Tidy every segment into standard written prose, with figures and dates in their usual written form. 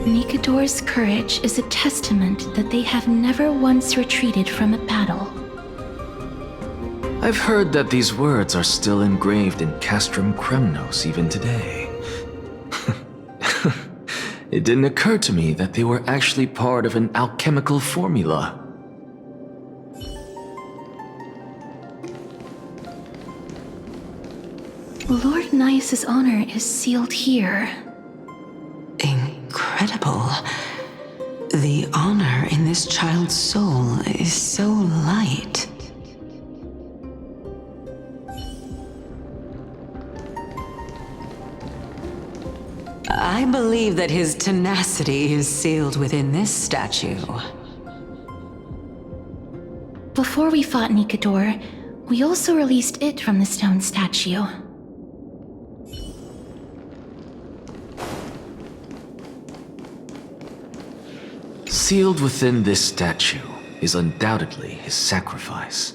Nikador's courage is a testament that they have never once retreated from a battle. I've heard that these words are still engraved in Castrum Kremnos even today. It didn't occur to me that they were actually part of an alchemical formula. Lord Nias's honor is sealed here. Incredible. The honor in this child's soul is so light. I believe that his tenacity is sealed within this statue. Before we fought Nikador, we also released it from the stone statue. Sealed within this statue is undoubtedly his sacrifice.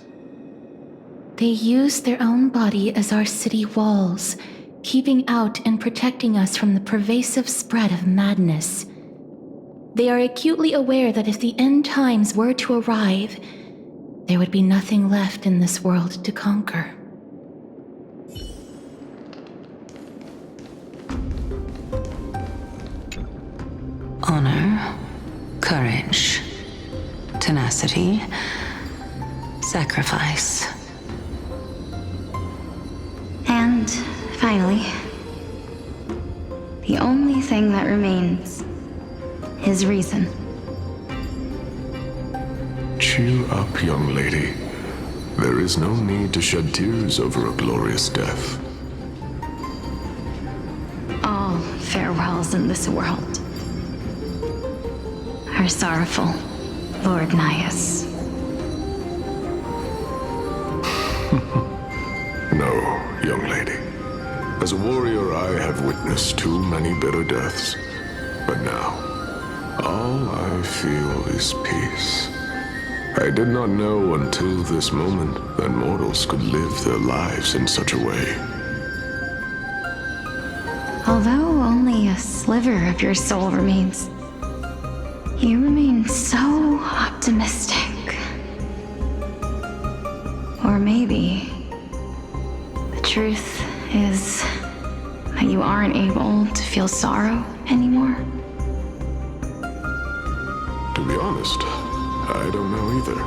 They used their own body as our city walls, keeping out and protecting us from the pervasive spread of madness. They are acutely aware that if the end times were to arrive, there would be nothing left in this world to conquer. Honor, courage, tenacity, sacrifice. And finally, the only thing that remains is reason. Cheer up, young lady. There is no need to shed tears over a glorious death. All farewells in this world are sorrowful, Lord Nias. No, young lady. As a warrior, I have witnessed too many bitter deaths. But now, all I feel is peace. I did not know until this moment that mortals could live their lives in such a way. Although only a sliver of your soul remains, you remain so optimistic. Or maybe the truth is that you aren't able to feel sorrow anymore. To be honest, I don't know either.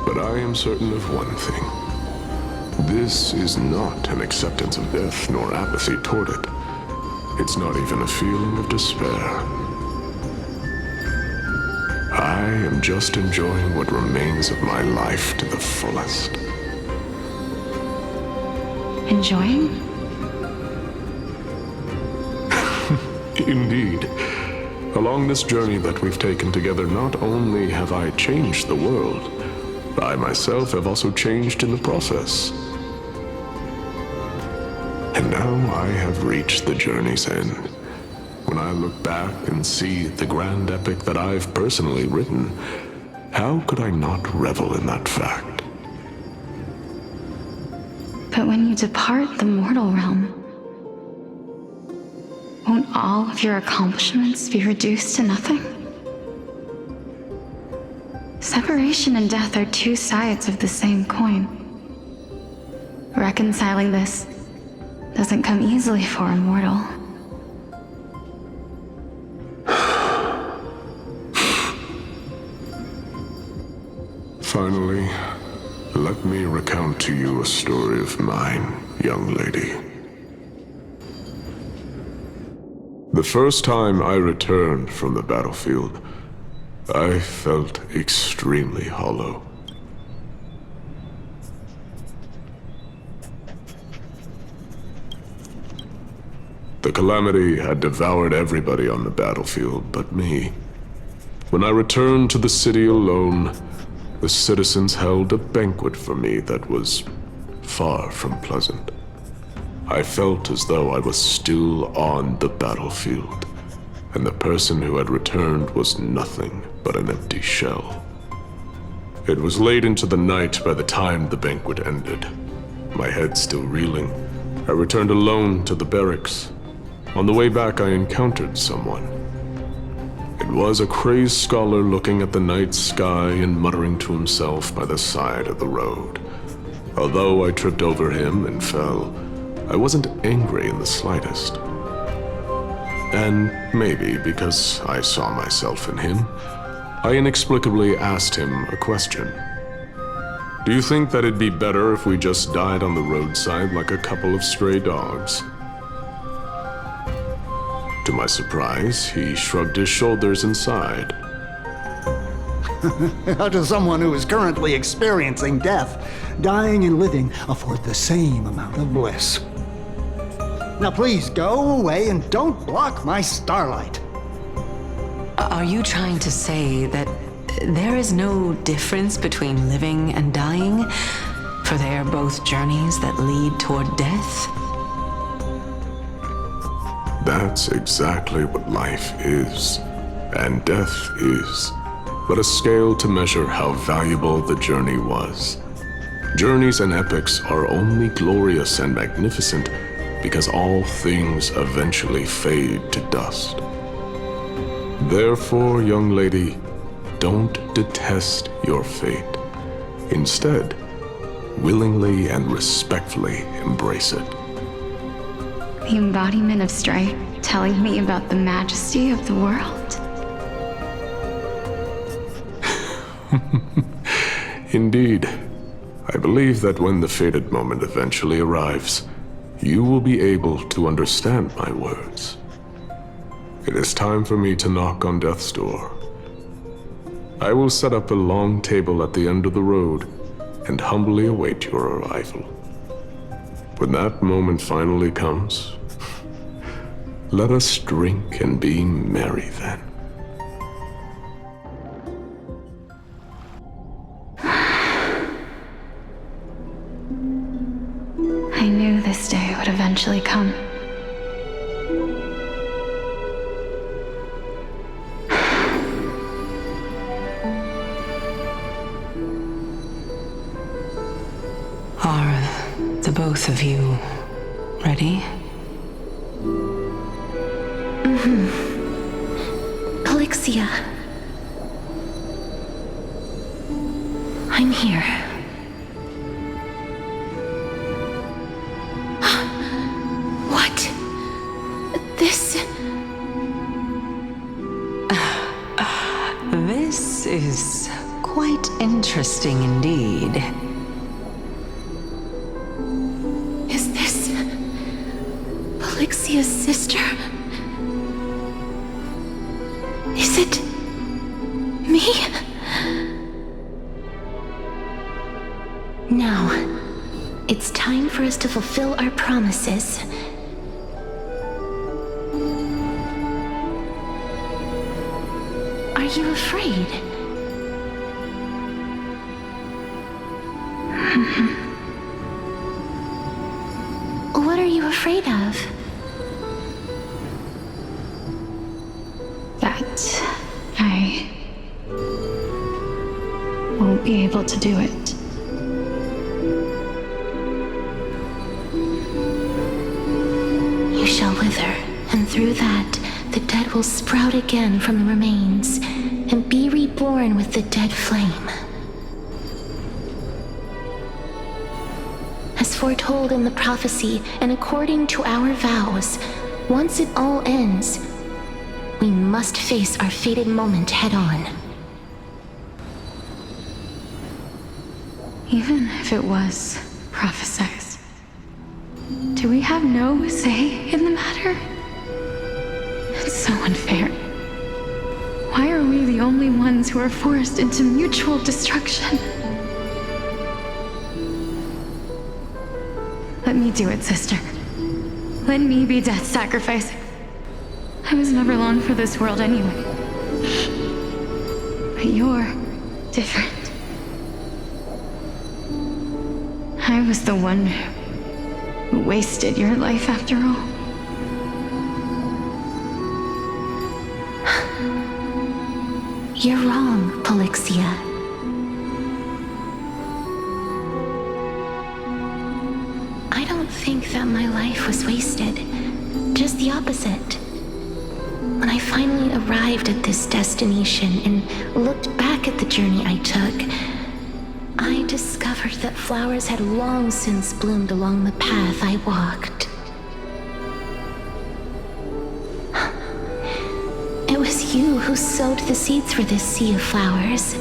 But I am certain of one thing. This is not an acceptance of death nor apathy toward it. It's not even a feeling of despair. I am just enjoying what remains of my life to the fullest. Enjoying? Indeed. Along this journey that we've taken together, not only have I changed the world, I myself have also changed in the process. And now I have reached the journey's end. When I look back and see the grand epic that I've personally written, how could I not revel in that fact? But when you depart the mortal realm, won't all of your accomplishments be reduced to nothing? Separation and death are two sides of the same coin. Reconciling this doesn't come easily for a mortal. Finally, let me recount to you a story of mine, young lady. The first time I returned from the battlefield, I felt extremely hollow. The calamity had devoured everybody on the battlefield but me. When I returned to the city alone, the citizens held a banquet for me that was far from pleasant. I felt as though I was still on the battlefield, and the person who had returned was nothing but an empty shell. It was late into the night by the time the banquet ended. My head still reeling, I returned alone to the barracks. On the way back, I encountered someone. It was a crazed scholar looking at the night sky and muttering to himself by the side of the road. Although I tripped over him and fell, I wasn't angry in the slightest. And maybe because I saw myself in him, I inexplicably asked him a question. Do you think that it'd be better if we just died on the roadside like a couple of stray dogs? To my surprise, he shrugged his shoulders and sighed. How does someone who is currently experiencing death, dying and living, afford the same amount of bliss? Now please go away and don't block my starlight. Are you trying to say that there is no difference between living and dying? For they are both journeys that lead toward death? That's exactly what life is, and death is, but a scale to measure how valuable the journey was. Journeys and epics are only glorious and magnificent because all things eventually fade to dust. Therefore, young lady, don't detest your fate. Instead, willingly and respectfully embrace it. The embodiment of strife, telling me about the majesty of the world. Indeed. I believe that when the fated moment eventually arrives, you will be able to understand my words. It is time for me to knock on death's door. I will set up a long table at the end of the road and humbly await your arrival. When that moment finally comes, let us drink and be merry then. I knew this day would eventually come. Are the both of you ready? Polixia. I'm here. What? This... This is quite interesting indeed. Is this... Polixia's sister? Is it... me? Now, it's time for us to fulfill our promises. Are you afraid? What are you afraid of? That I won't be able to do it. You shall wither, and through that, the dead will sprout again from the remains, and be reborn with the dead flame. As foretold in the prophecy, and according to our vows, once it all ends, we must face our fated moment head-on. Even if it was prophesied, do we have no say in the matter? It's so unfair. Why are we the only ones who are forced into mutual destruction? Let me do it, sister. Let me be death's sacrifice. I was never long for this world anyway. But you're different. I was the one who wasted your life after all. You're wrong, Polixia. I don't think that my life was wasted. Just the opposite. when I finally arrived at this destination and looked back at the journey I took, I discovered that flowers had long since bloomed along the path I walked. It was you who sowed the seeds for this sea of flowers,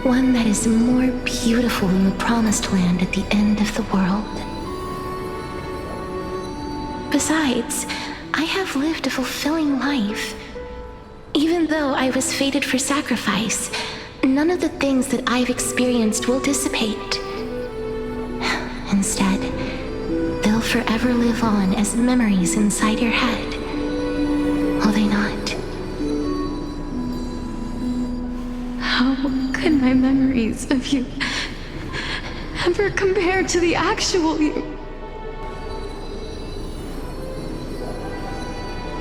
one that is more beautiful than the promised land at the end of the world. Besides, I have lived a fulfilling life. Even though I was fated for sacrifice, none of the things that I've experienced will dissipate. Instead, they'll forever live on as memories inside your head. Will they not? How could my memories of you ever compare to the actual you?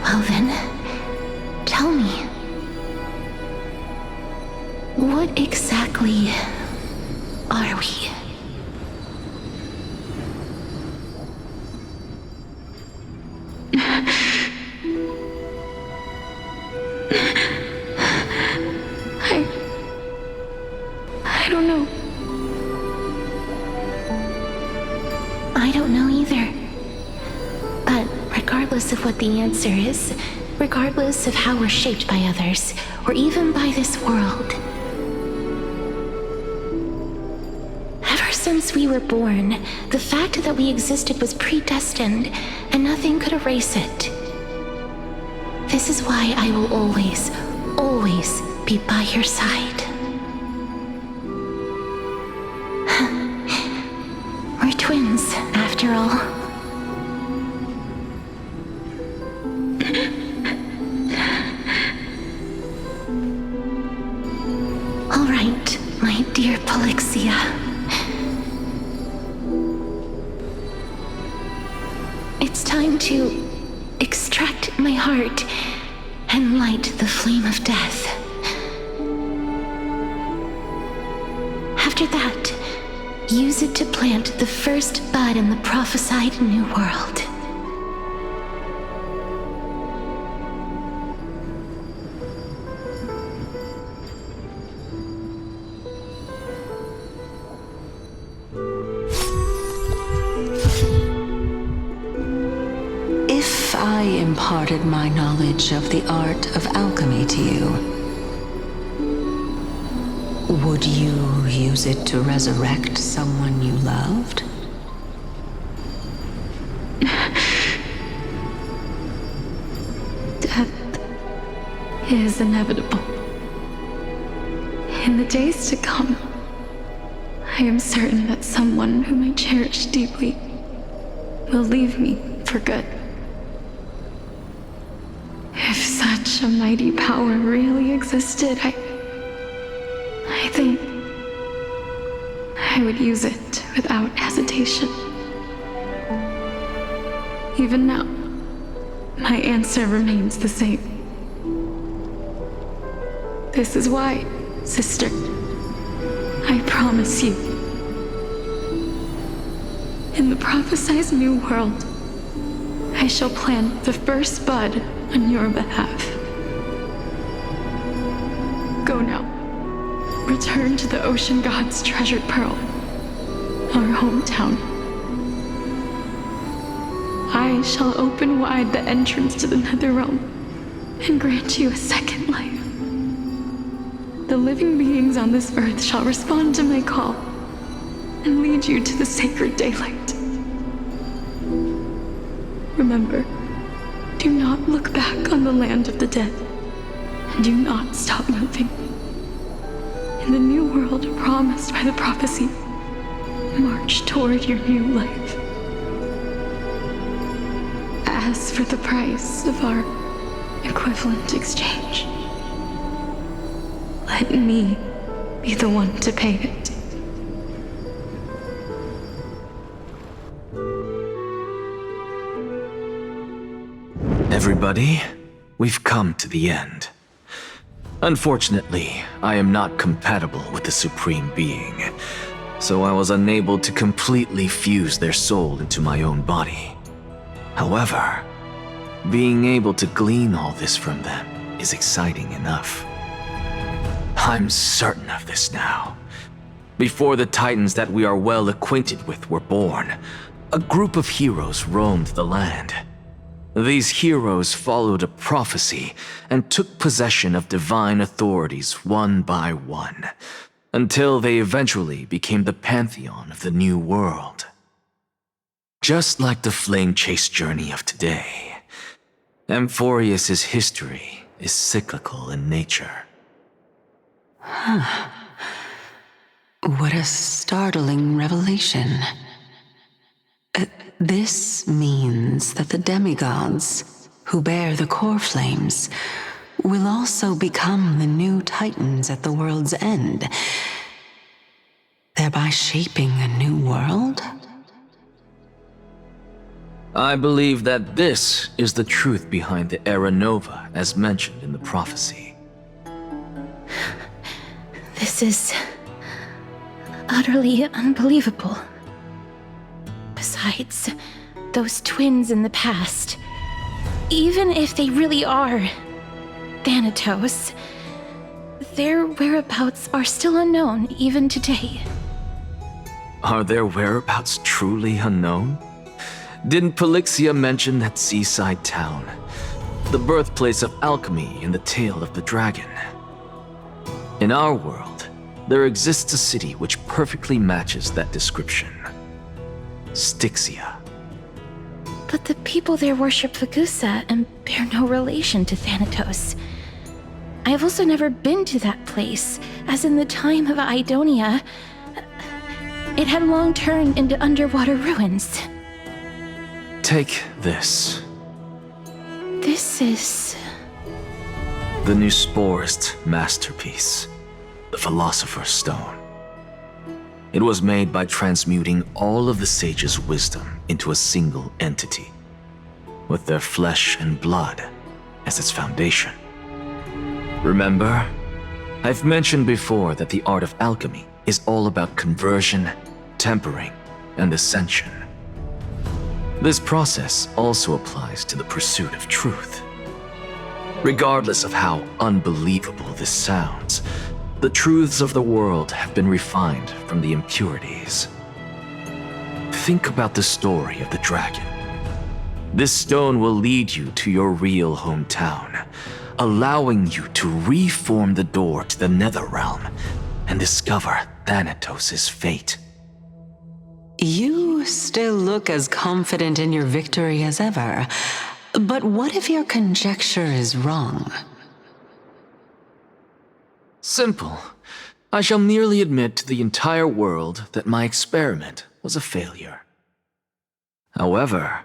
Well then, tell me, what exactly are we? I don't know. I don't know either. But regardless of what the answer is, regardless of how we're shaped by others, or even by this world, ever since we were born, the fact that we existed was predestined, and nothing could erase it. This is why I will always, always be by your side. We're twins, after all. All right, my dear Polixia. It's time to extract my heart and light the flame of death. After that, use it to plant the first bud in the prophesied new world. If I imparted my knowledge of the art of alchemy to you, would you use it to resurrect someone you loved? Death is inevitable. In the days to come, I am certain that someone whom I cherish deeply will leave me for good. If such a mighty power really existed, I think I would use it without hesitation. Even now, my answer remains the same. This is why, sister, I promise you, in the prophesied new world, I shall plant the first bud on your behalf. Go now. Return to the ocean god's treasured pearl, our hometown. I shall open wide the entrance to the Netherrealm and grant you a second life. The living beings on this earth shall respond to my call and lead you to the sacred daylight. Remember, do not look back on the land of the dead, and do not stop moving. In the new world promised by the prophecy, march toward your new life. As for the price of our equivalent exchange, let me be the one to pay it. Everybody, we've come to the end. Unfortunately, I am not compatible with the Supreme Being, so I was unable to completely fuse their soul into my own body. However, being able to glean all this from them is exciting enough. I'm certain of this now. Before the Titans that we are well acquainted with were born, a group of heroes roamed the land. These heroes followed a prophecy and took possession of divine authorities one by one, until they eventually became the pantheon of the new world. Just like the flame chase journey of today, Amphoreus' history is cyclical in nature. What a startling revelation. This means that the demigods, who bear the core flames, will also become the new Titans at the world's end, thereby shaping a new world? I believe that this is the truth behind the Era Nova as mentioned in the prophecy. This is utterly unbelievable. Besides, those twins in the past, even if they really are Thanatos, their whereabouts are still unknown even today. Are their whereabouts truly unknown? Didn't Polixia mention that seaside town, the birthplace of alchemy in the Tale of the Dragon? In our world, there exists a city which perfectly matches that description. Styxia. But the people there worship Vagusa and bear no relation to Thanatos. I have also never been to that place, as in the time of Idonia, it had long turned into underwater ruins. Take this. This is... the new Sporist masterpiece, the Philosopher's Stone. It was made by transmuting all of the sages' wisdom into a single entity, with their flesh and blood as its foundation. Remember, I've mentioned before that the art of alchemy is all about conversion, tempering, and ascension. This process also applies to the pursuit of truth. Regardless of how unbelievable this sounds, the truths of the world have been refined from the impurities. Think about the story of the dragon. This stone will lead you to your real hometown, allowing you to reform the door to the Netherrealm and discover Thanatos' fate. You still look as confident in your victory as ever, but what if your conjecture is wrong? Simple. I shall merely admit to the entire world that my experiment was a failure. However,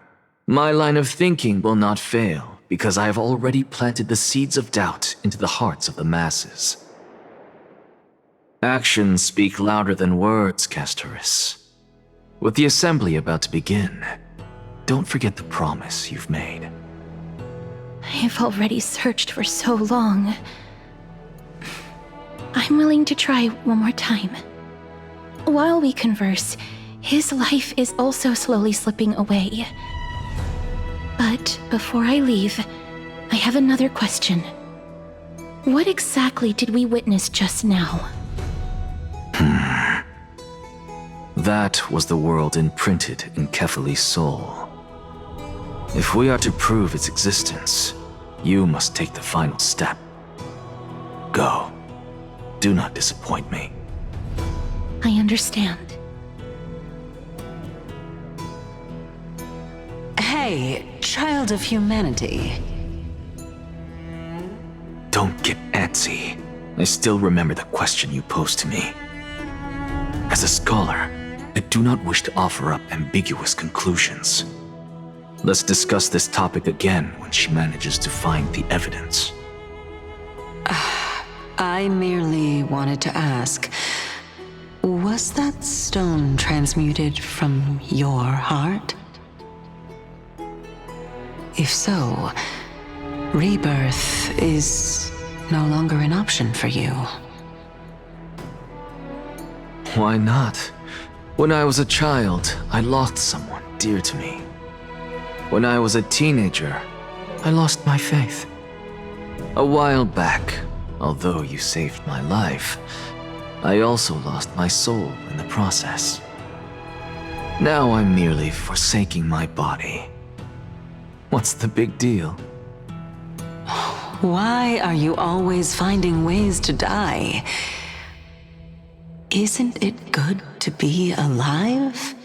my line of thinking will not fail because I have already planted the seeds of doubt into the hearts of the masses. Actions speak louder than words, Castorus. With the assembly about to begin, don't forget the promise you've made. I've already searched for so long. I'm willing to try one more time. While we converse, his life is also slowly slipping away. But before I leave, I have another question. What exactly did we witness just now? That was the world imprinted in Kefali's soul. If we are to prove its existence, you must take the final step. Go. Do not disappoint me. I understand. Hey, child of humanity. Don't get antsy. I still remember the question you posed to me. As a scholar, I do not wish to offer up ambiguous conclusions. Let's discuss this topic again when she manages to find the evidence. I merely wanted to ask, was that stone transmuted from your heart? If so, rebirth is no longer an option for you. Why not? When I was a child, I lost someone dear to me. When I was a teenager, I lost my faith. A while back, although you saved my life, I also lost my soul in the process. Now I'm merely forsaking my body. What's the big deal? Why are you always finding ways to die? Isn't it good to be alive?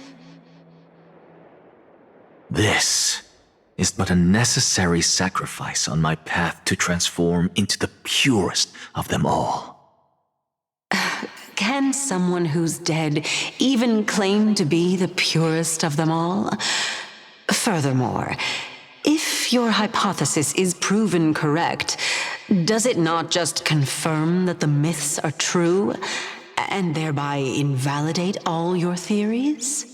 This is but a necessary sacrifice on my path to transform into the purest of them all. Can someone who's dead even claim to be the purest of them all? Furthermore, if your hypothesis is proven correct, does it not just confirm that the myths are true, and thereby invalidate all your theories?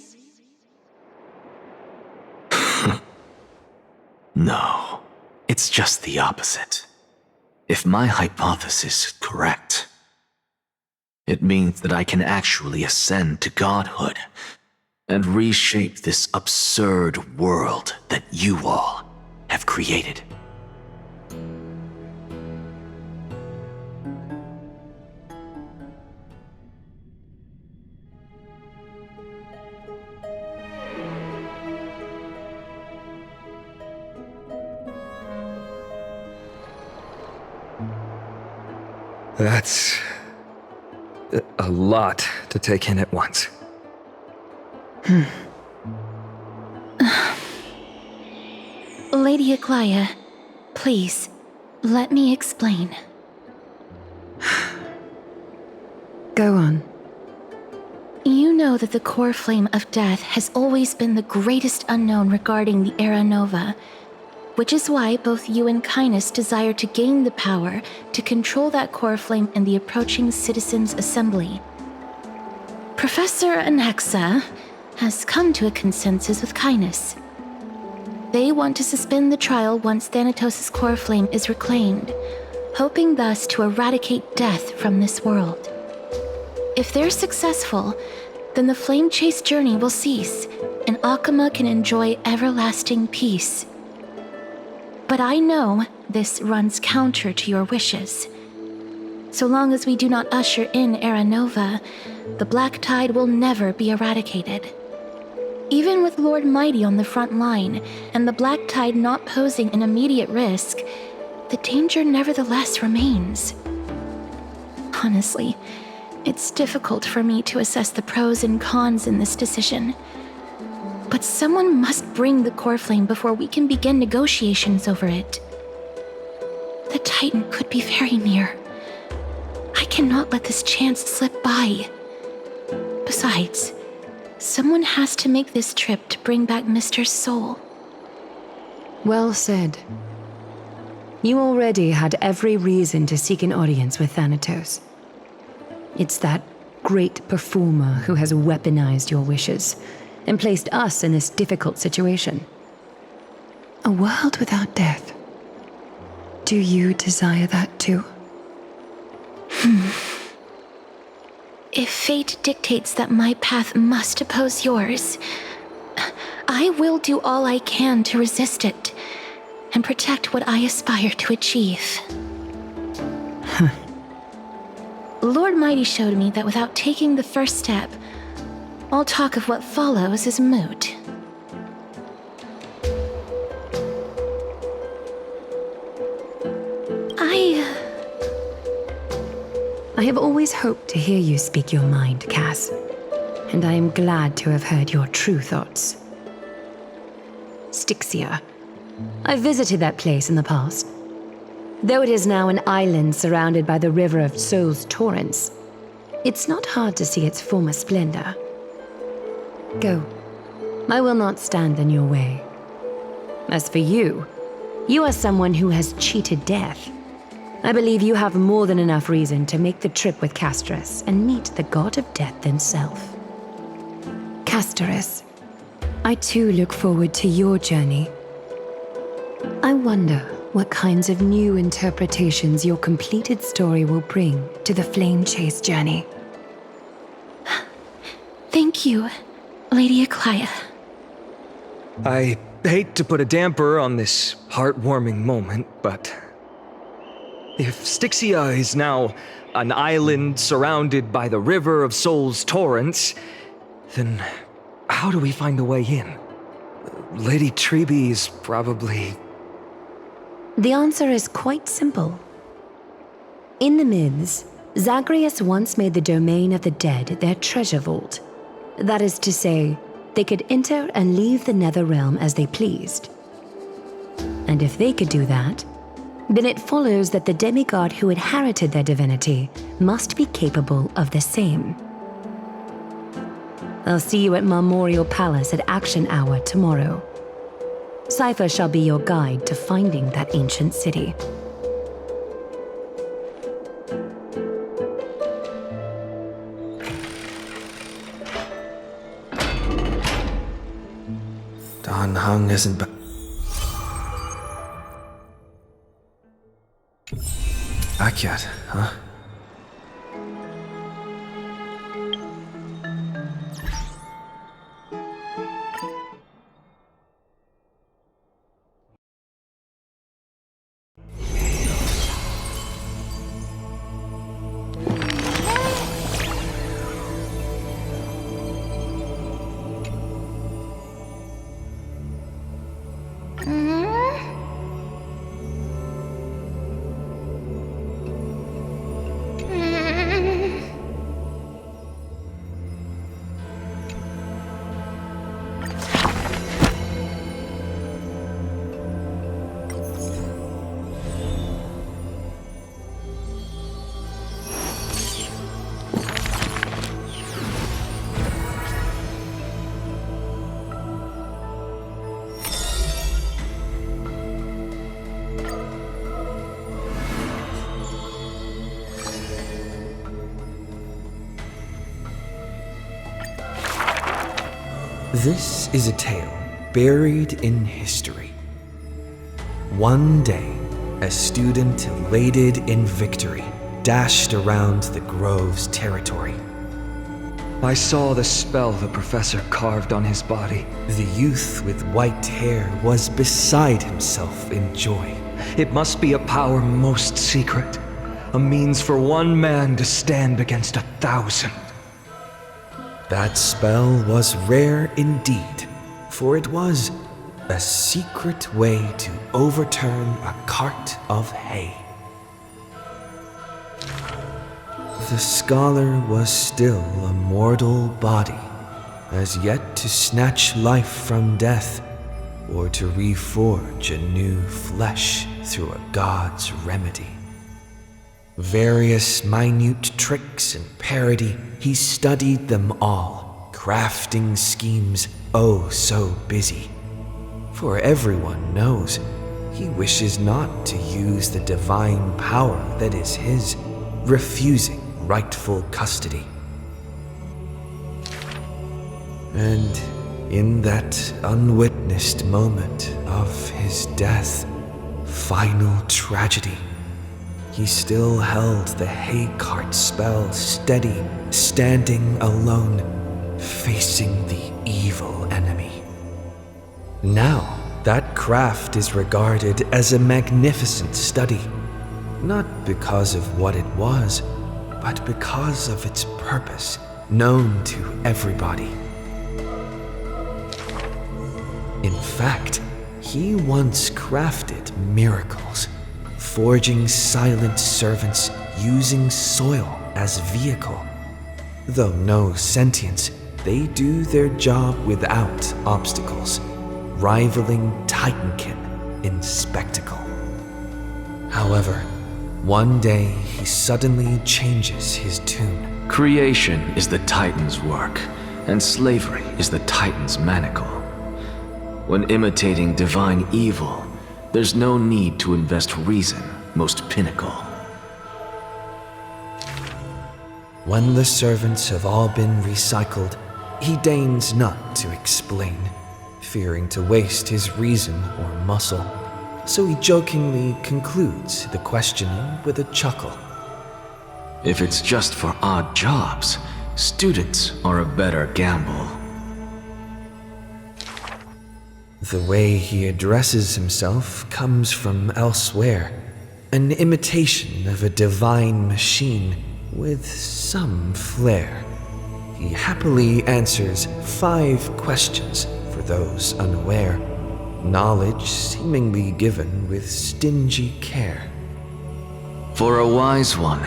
No, it's just the opposite. If my hypothesis is correct, it means that I can actually ascend to godhood and reshape this absurd world that you all have created. That's a lot to take in at once. Lady Aglaia, please, let me explain. Go on. You know that the core flame of death has always been the greatest unknown regarding the Era Nova, which is why both you and Kindness desire to gain the power to control that core flame in the approaching Citizens' Assembly. Professor Anaxa has come to a consensus with Kindness. They want to suspend the trial once Thanatos' core flame is reclaimed, hoping thus to eradicate death from this world. If they're successful, then the flame chase journey will cease, and Akama can enjoy everlasting peace. But I know this runs counter to your wishes. So long as we do not usher in Era Nova, the Black Tide will never be eradicated. Even with Lord Mighty on the front line, and the Black Tide not posing an immediate risk, the danger nevertheless remains. Honestly, it's difficult for me to assess the pros and cons in this decision. But someone must bring the core flame before we can begin negotiations over it. The Titan could be very near. I cannot let this chance slip by. Besides, someone has to make this trip to bring back Mr. Soul. Well said. You already had every reason to seek an audience with Thanatos. It's that great performer who has weaponized your wishes and placed us in this difficult situation. A world without death. Do you desire that too? If fate dictates that my path must oppose yours, I will do all I can to resist it and protect what I aspire to achieve. Lord Mighty showed me that without taking the first step, all talk of what follows is moot. I have always hoped to hear you speak your mind, Cass, and I am glad to have heard your true thoughts. Styxia. I visited that place in the past. Though it is now an island surrounded by the river of Soul's torrents, it's not hard to see its former splendor. Go. I will not stand in your way. As for you, you are someone who has cheated death. I believe you have more than enough reason to make the trip with Castorus and meet the god of death himself. Castorus, I too look forward to your journey. I wonder what kinds of new interpretations your completed story will bring to the Flame Chase journey. Thank you, Lady Aglaia. I hate to put a damper on this heartwarming moment, but if Styxia is now an island surrounded by the River of Souls torrents, then how do we find a way in? Lady Trebe is probably... The answer is quite simple. In the myths, Zagreus once made the domain of the dead their treasure vault. That is to say, they could enter and leave the nether realm as they pleased. And if they could do that, then it follows that the demigod who inherited their divinity must be capable of the same. I'll see you at Memorial Palace at Action Hour tomorrow. Cypher shall be your guide to finding that ancient city. Dan Heng isn't back yet, huh? This is a tale buried in history. One day, a student elated in victory dashed around the grove's territory. I saw the spell the professor carved on his body. The youth with white hair was beside himself in joy. It must be a power most secret, a means for one man to stand against 1,000. That spell was rare indeed, for it was a secret way to overturn a cart of hay. The scholar was still a mortal body, as yet to snatch life from death, or to reforge a new flesh through a god's remedy. Various minute tricks and parody, he studied them all, crafting schemes oh so busy. For everyone knows he wishes not to use the divine power that is his, refusing rightful custody. And in that unwitnessed moment of his death, final tragedy, he still held the hay cart spell steady, standing alone, facing the evil enemy. Now, that craft is regarded as a magnificent study, not because of what it was, but because of its purpose, known to everybody. In fact, he once crafted miracles, forging silent servants using soil as vehicle. Though no sentience, they do their job without obstacles, rivaling Titankin in spectacle. However, one day he suddenly changes his tune. Creation is the Titan's work, and slavery is the Titan's manacle. When imitating divine evil, there's no need to invest reason, most pinnacle. When the servants have all been recycled, he deigns not to explain, fearing to waste his reason or muscle. So he jokingly concludes the questioning with a chuckle. If it's just for odd jobs, students are a better gamble. The way he addresses himself comes from elsewhere, an imitation of a divine machine with some flair. He happily answers 5 questions for those unaware, knowledge seemingly given with stingy care. For a wise one,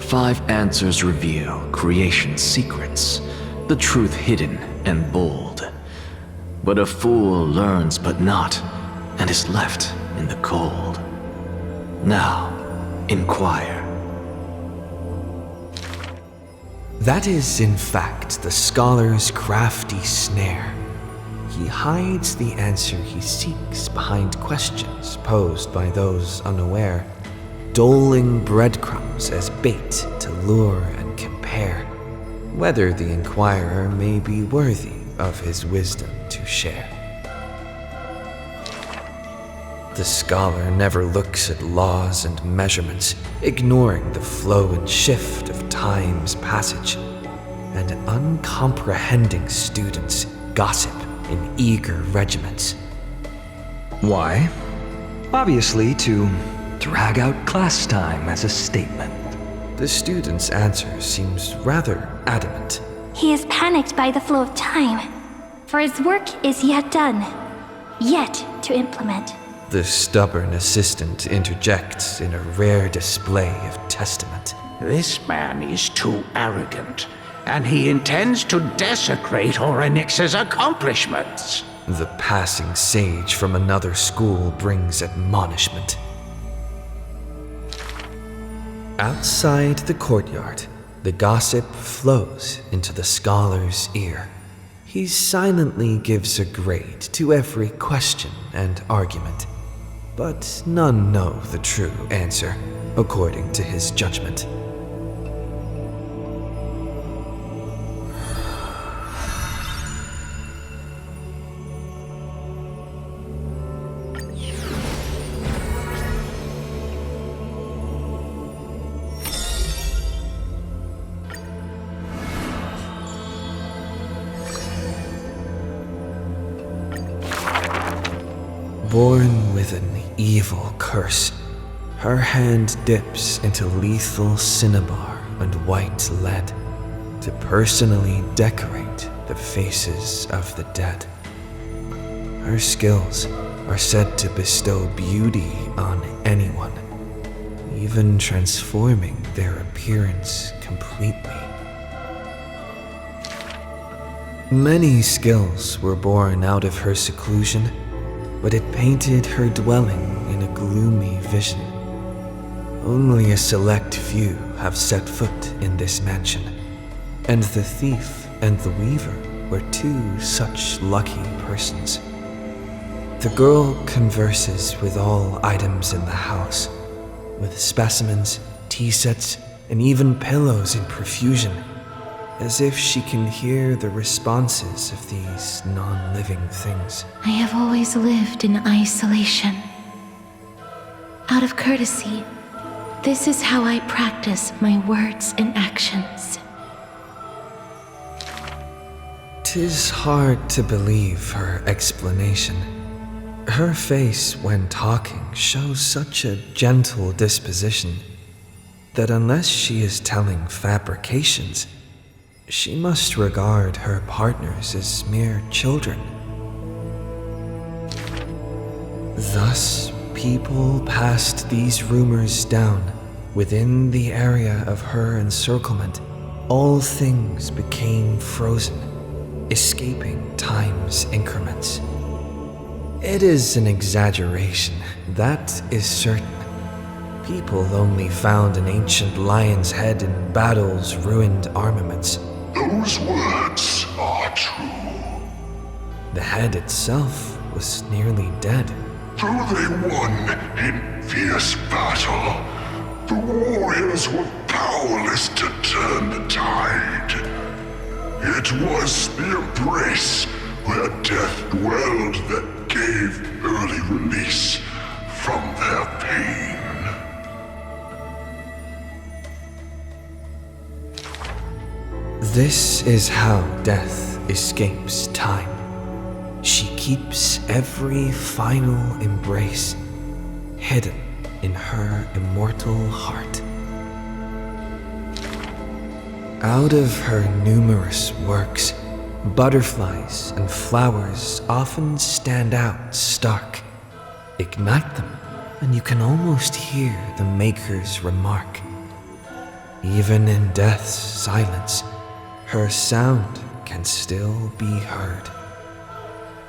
5 answers reveal creation's secrets, the truth hidden and bold. But a fool learns but not, and is left in the cold. Now, inquire. That is, in fact, the scholar's crafty snare. He hides the answer he seeks behind questions posed by those unaware, doling breadcrumbs as bait to lure and compare, whether the inquirer may be worthy of his wisdom to share. The scholar never looks at laws and measurements, ignoring the flow and shift of time's passage, and uncomprehending students gossip in eager regiments. Why? Obviously, to drag out class time as a statement. The student's answer seems rather adamant. He is panicked by the flow of time, for his work is yet done, yet to implement. The stubborn assistant interjects in a rare display of testament. This man is too arrogant, and he intends to desecrate Orynyx's accomplishments. The passing sage from another school brings admonishment. Outside the courtyard, the gossip flows into the scholar's ear. He silently gives a grade to every question and argument, but none know the true answer, according to his judgment. Born with an evil curse, her hand dips into lethal cinnabar and white lead to personally decorate the faces of the dead. Her skills are said to bestow beauty on anyone, even transforming their appearance completely. Many skills were born out of her seclusion, but it painted her dwelling in a gloomy vision. Only a select few have set foot in this mansion, and the thief and the weaver were 2 such lucky persons. The girl converses with all items in the house, with specimens, tea sets, and even pillows in profusion, as if she can hear the responses of these non-living things. I have always lived in isolation. Out of courtesy, this is how I practice my words and actions. 'Tis hard to believe her explanation. Her face when talking shows such a gentle disposition that unless she is telling fabrications, she must regard her partners as mere children. Thus, people passed these rumors down. Within the area of her encirclement, all things became frozen, escaping time's increments. It is an exaggeration, that is certain. People only found an ancient lion's head in battle's ruined armaments. Those words are true. The head itself was nearly dead. Though they won in fierce battle, the warriors were powerless to turn the tide. It was the embrace where death dwelled that gave early release from their pain. This is how death escapes time. She keeps every final embrace hidden in her immortal heart. Out of her numerous works, butterflies and flowers often stand out stark. Ignite them, and you can almost hear the maker's remark. Even in death's silence, her sound can still be heard.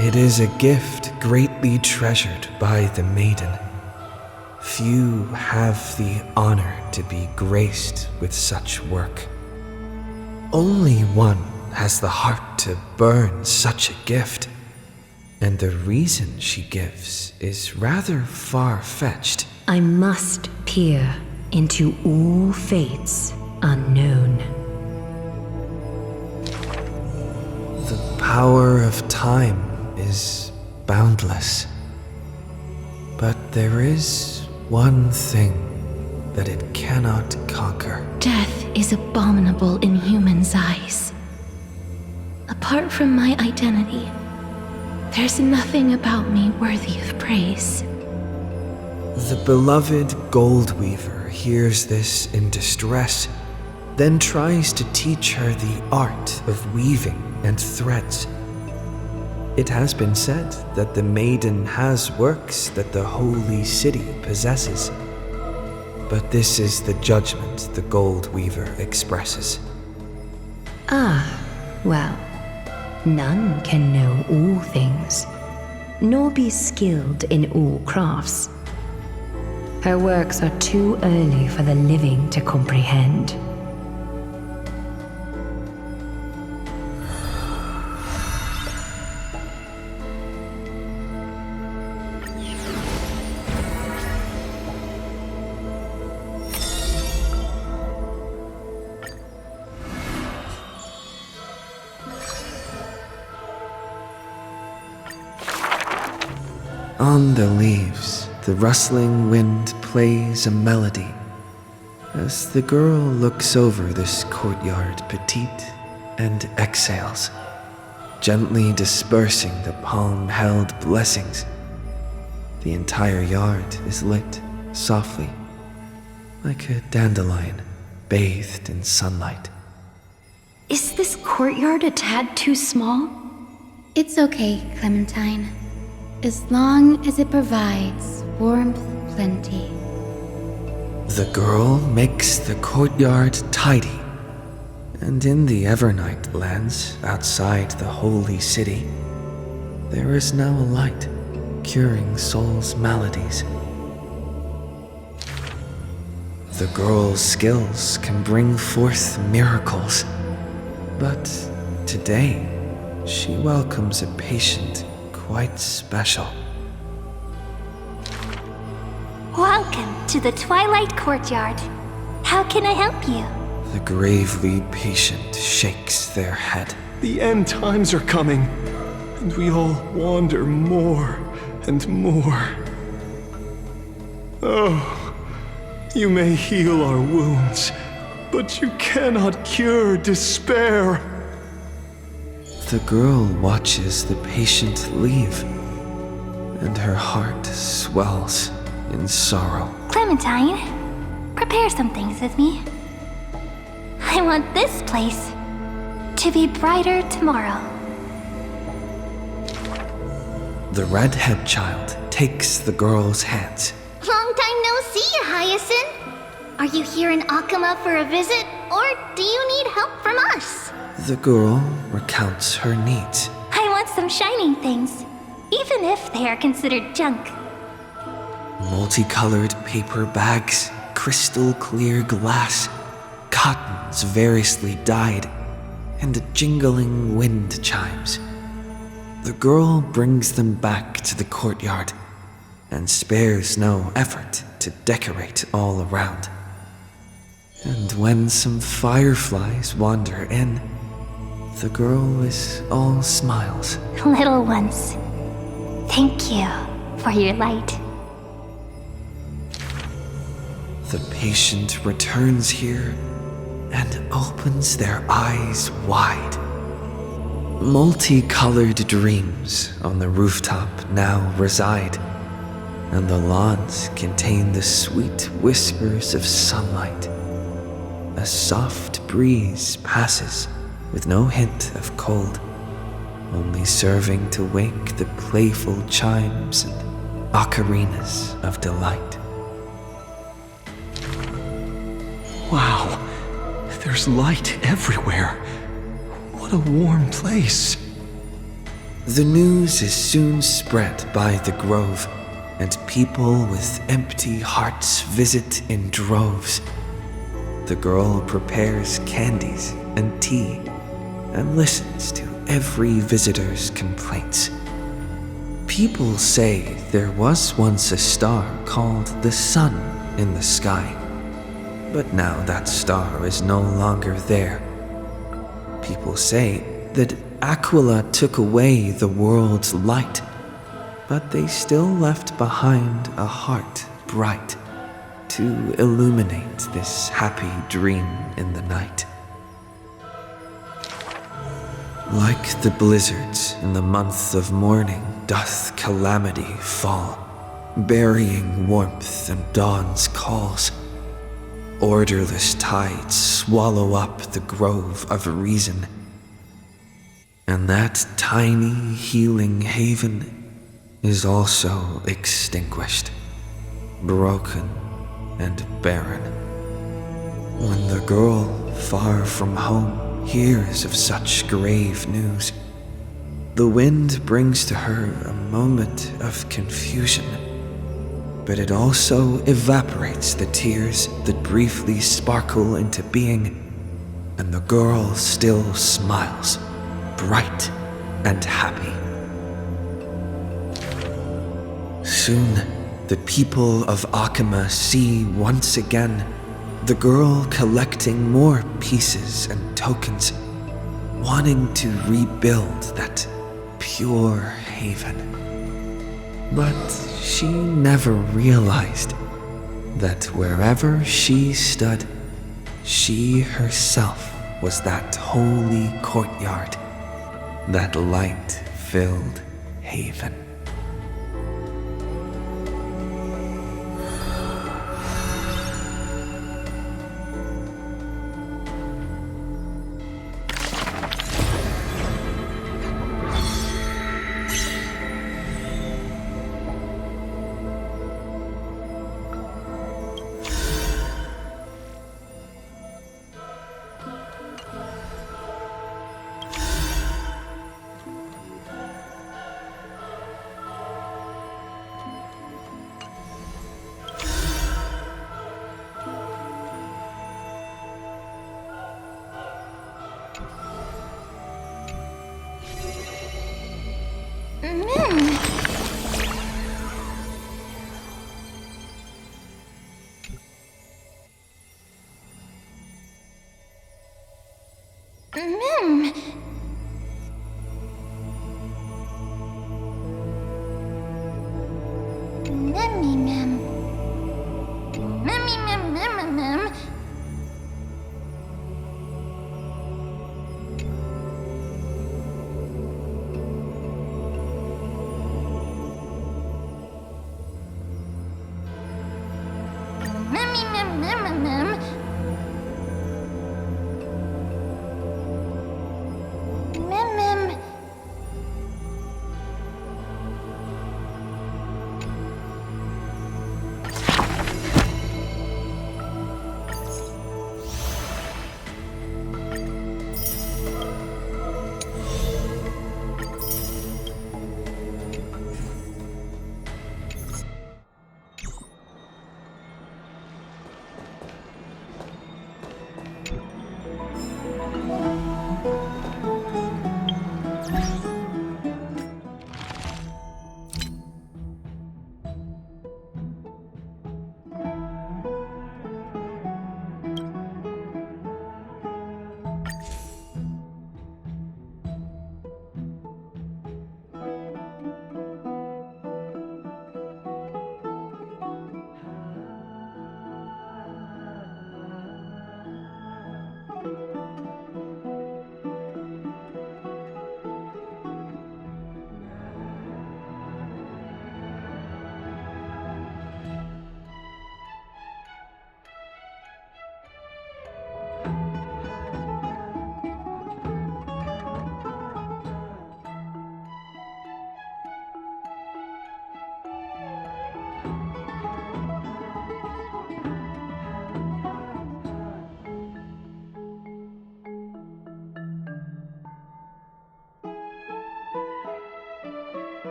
It is a gift greatly treasured by the maiden. Few have the honor to be graced with such work. Only one has the heart to burn such a gift, and the reason she gives is rather far-fetched. I must peer into all fates unknown. The power of time is boundless, but there is one thing that it cannot conquer. Death is abominable in humans' eyes. Apart from my identity, there's nothing about me worthy of praise. The beloved gold weaver hears this in distress, then tries to teach her the art of weaving and threads. It has been said that the maiden has works that the holy city possesses. But this is the judgment the gold weaver expresses. Well, none can know all things, nor be skilled in all crafts. Her works are too early for the living to comprehend. On the leaves, the rustling wind plays a melody as the girl looks over this courtyard petite and exhales, gently dispersing the palm-held blessings. The entire yard is lit softly, like a dandelion bathed in sunlight. Is this courtyard a tad too small? It's okay, Clementine. As long as it provides warmth plenty. The girl makes the courtyard tidy, and in the Evernight lands outside the holy city, there is now a light curing souls' maladies. The girl's skills can bring forth miracles, but today she welcomes a patient quite special. Welcome to the Twilight Courtyard. How can I help you? The gravely patient shakes their head. The end times are coming, and we all wander more and more. Oh, you may heal our wounds, but you cannot cure despair. The girl watches the patient leave, and her heart swells in sorrow. Clementine, prepare some things with me. I want this place to be brighter tomorrow. The redhead child takes the girl's hands. Long time no see, Hyacinth. Are you here in Akama for a visit, or do you need help from us? The girl recounts her needs. I want some shining things, even if they are considered junk. Multicolored paper bags, crystal clear glass, cottons variously dyed, and jingling wind chimes. The girl brings them back to the courtyard and spares no effort to decorate all around. And when some fireflies wander in, the girl is all smiles. Little ones, thank you for your light. The patient returns here and opens their eyes wide. Multicolored dreams on the rooftop now reside, and the lawns contain the sweet whispers of sunlight. A soft breeze passes with no hint of cold, only serving to wake the playful chimes and ocarinas of delight. Wow, there's light everywhere. What a warm place. The news is soon spread by the grove, and people with empty hearts visit in droves. The girl prepares candies and tea and listens to every visitor's complaints. People say there was once a star called the sun in the sky, but now that star is no longer there. People say that Aquila took away the world's light, but they still left behind a heart bright to illuminate this happy dream in the night. Like the blizzards in the month of mourning doth calamity fall, burying warmth and dawn's calls. Orderless tides swallow up the grove of reason, and that tiny healing haven is also extinguished, broken and barren. When the girl, far from home, hears of such grave news, the wind brings to her a moment of confusion, but it also evaporates the tears that briefly sparkle into being, and the girl still smiles, bright and happy. Soon, the people of Akima see once again the girl collecting more pieces and tokens, wanting to rebuild that pure haven. But she never realized that wherever she stood, she herself was that holy courtyard, that light-filled haven.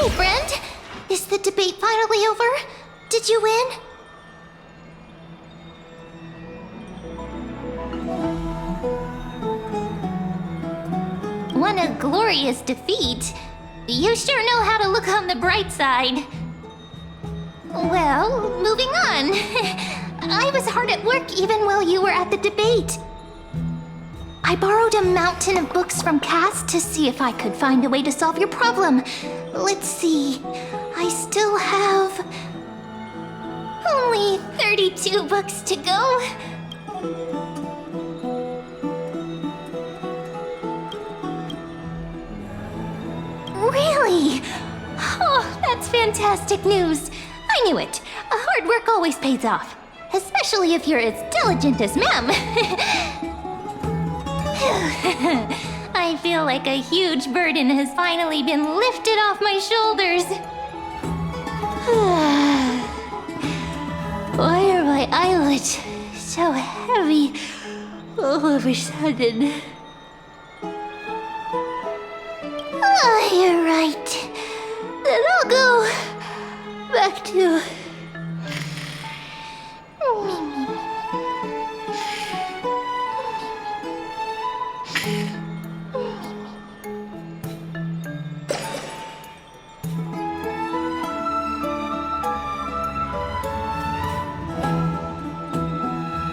Hey, friend! Is the debate finally over? Did you win? What a glorious defeat. You sure know how to look on the bright side. Well, moving on. I was hard at work even while you were at the debate. I borrowed a mountain of books from Cass to see if I could find a way to solve your problem. Let's see. I still have only 32 books to go. Really? Oh, that's fantastic news. I knew it. Hard work always pays off. Especially if you're as diligent as Ma'am. I feel like a huge burden has finally been lifted off my shoulders. Why are my eyelids so heavy all of a sudden? Oh, you're right. Then I'll go back to...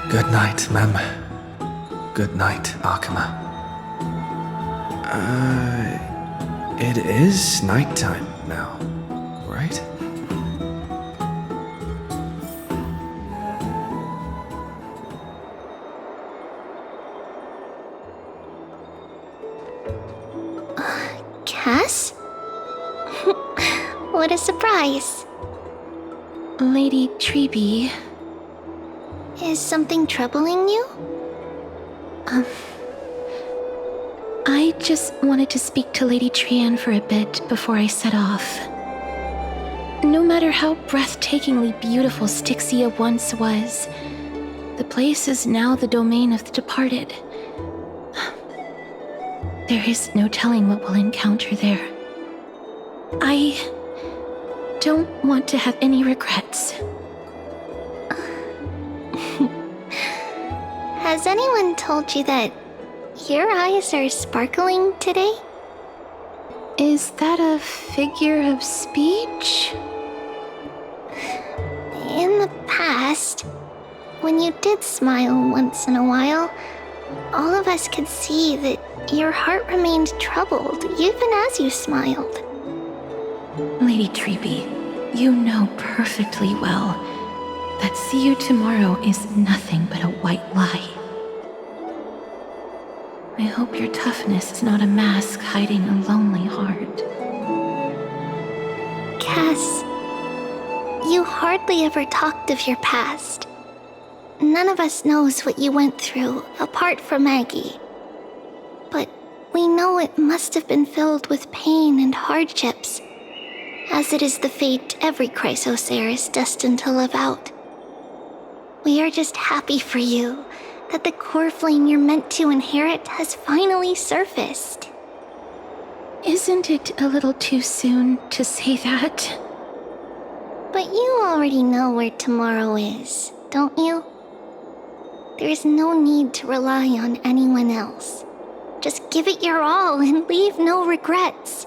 Good night, Mem. Good night, Akama. It is nighttime now, right? Cass? What a surprise. Lady Treeby. Is something troubling you? I just wanted to speak to Lady Trian for a bit before I set off. No matter how breathtakingly beautiful Styxia once was, the place is now the domain of the departed. There is no telling what we'll encounter there. I don't want to have any regrets. Has anyone told you that your eyes are sparkling today? Is that a figure of speech? In the past, when you did smile once in a while, all of us could see that your heart remained troubled even as you smiled. Lady Treeby, you know perfectly well that see you tomorrow is nothing but a white lie. I hope your toughness is not a mask hiding a lonely heart. Cass, you hardly ever talked of your past. None of us knows what you went through, apart from Maggie. But we know it must have been filled with pain and hardships, as it is the fate every Chrysosaur is destined to live out. We are just happy for you that the core flame you're meant to inherit has finally surfaced. Isn't it a little too soon to say that? But you already know where tomorrow is, don't you? There is no need to rely on anyone else. Just give it your all and leave no regrets.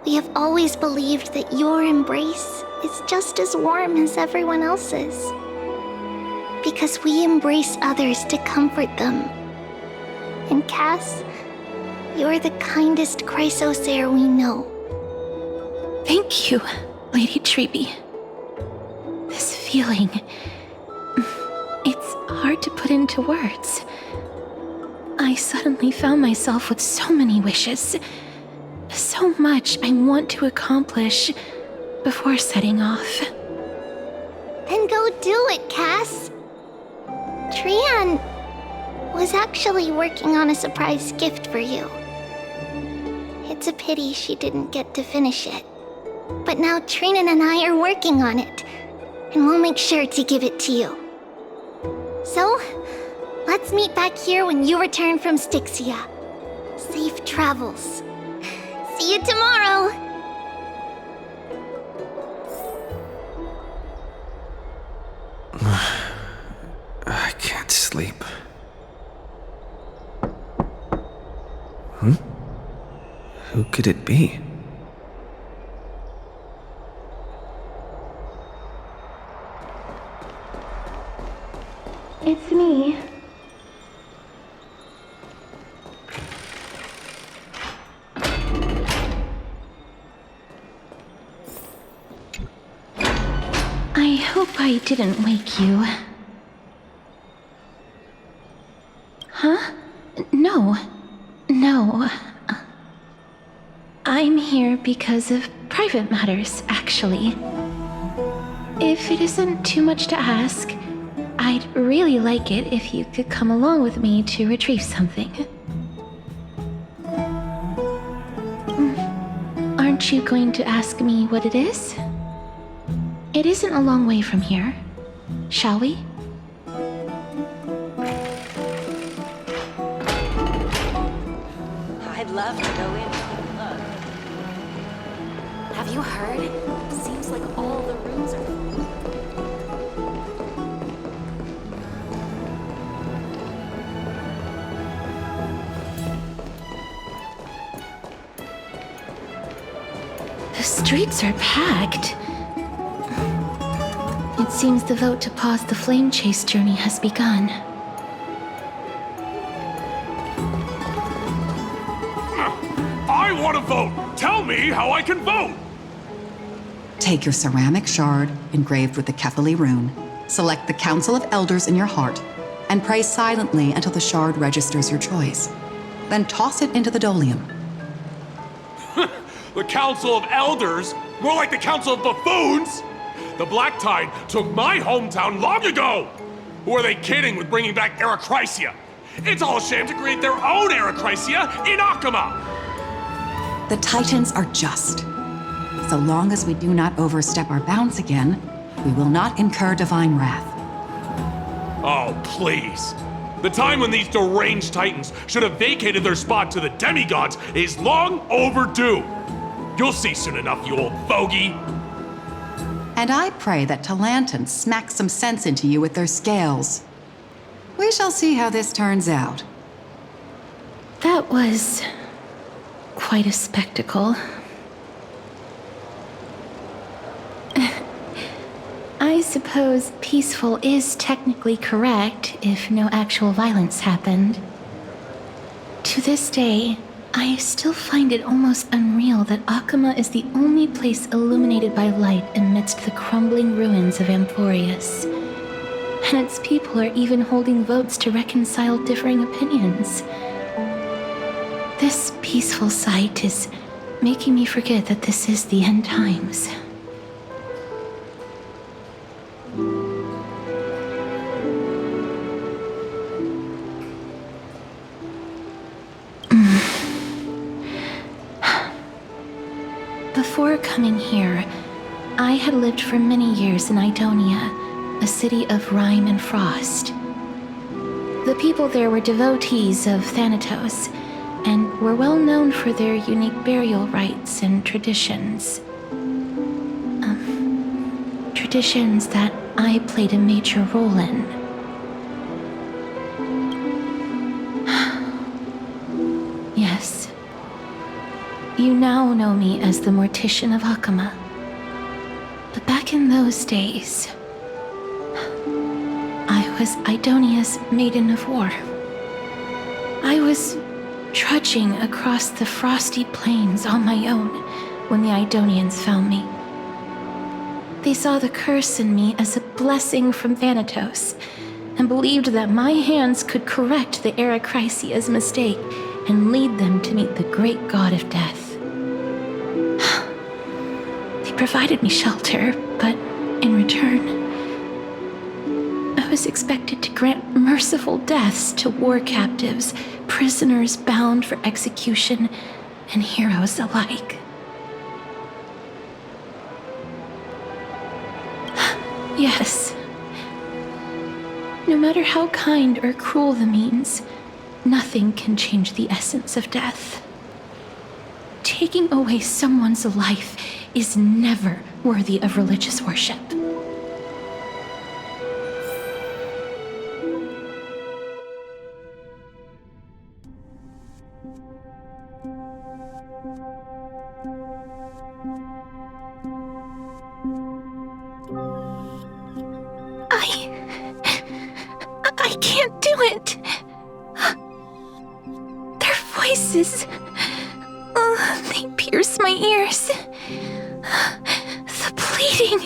We have always believed that your embrace is just as warm as everyone else's. Because we embrace others to comfort them. And Cass, you're the kindest Chrysosaur we know. Thank you, Lady Treeby. This feeling... it's hard to put into words. I suddenly found myself with so many wishes. So much I want to accomplish before setting off. Then go do it, Cass. Trian was actually working on a surprise gift for you. It's a pity she didn't get to finish it. But now Trinan and I are working on it, and we'll make sure to give it to you. So, let's meet back here when you return from Styxia. Safe travels. See you tomorrow! sleep. Huh? Who could it be? It's me. I hope I didn't wake you. Huh? No. No. I'm here because of private matters, actually. If it isn't too much to ask, I'd really like it if you could come along with me to retrieve something. Aren't you going to ask me what it is? It isn't a long way from here. Shall we? I'd love to go in and look. Have you heard? Seems like all the rooms are full. The streets are packed. It seems the vote to pause the flame chase journey has begun. I want to vote! Tell me how I can vote! Take your ceramic shard engraved with the Kefali rune, select the Council of Elders in your heart, and pray silently until the shard registers your choice. Then toss it into the Dolium. The Council of Elders? More like the Council of Buffoons! The Black Tide took my hometown long ago! Who are they kidding with bringing back Erechrysia? It's all a shame to create their own Erechrysia in Akama! The Titans are just. So long as we do not overstep our bounds again, we will not incur divine wrath. Oh, please. The time when these deranged Titans should have vacated their spot to the demigods is long overdue. You'll see soon enough, you old bogey. And I pray that Talanton smacks some sense into you with their scales. We shall see how this turns out. That was quite a spectacle. I suppose peaceful is technically correct if no actual violence happened. To this day, I still find it almost unreal that Akama is the only place illuminated by light amidst the crumbling ruins of Amphoreus. And its people are even holding votes to reconcile differing opinions. This peaceful sight is making me forget that this is the end times. Before coming here, I had lived for many years in Idonia, a city of rime and frost. The people there were devotees of Thanatos, and were well known for their unique burial rites and traditions. Traditions that I played a major role in. Yes. You now know me as the Mortician of Akama. But back in those days, I was Idonia's Maiden of War. I was trudging across the frosty plains on my own when the Idonians found me. They saw the curse in me as a blessing from Thanatos, and believed that my hands could correct the Erechrysia's mistake and lead them to meet the great god of death. They provided me shelter, but in return, I was expected to grant merciful deaths to war captives, prisoners bound for execution, and heroes alike. Yes. No matter how kind or cruel the means, nothing can change the essence of death. Taking away someone's life is never worthy of religious worship. I can't do it. Their voices, they pierce my ears. The pleading,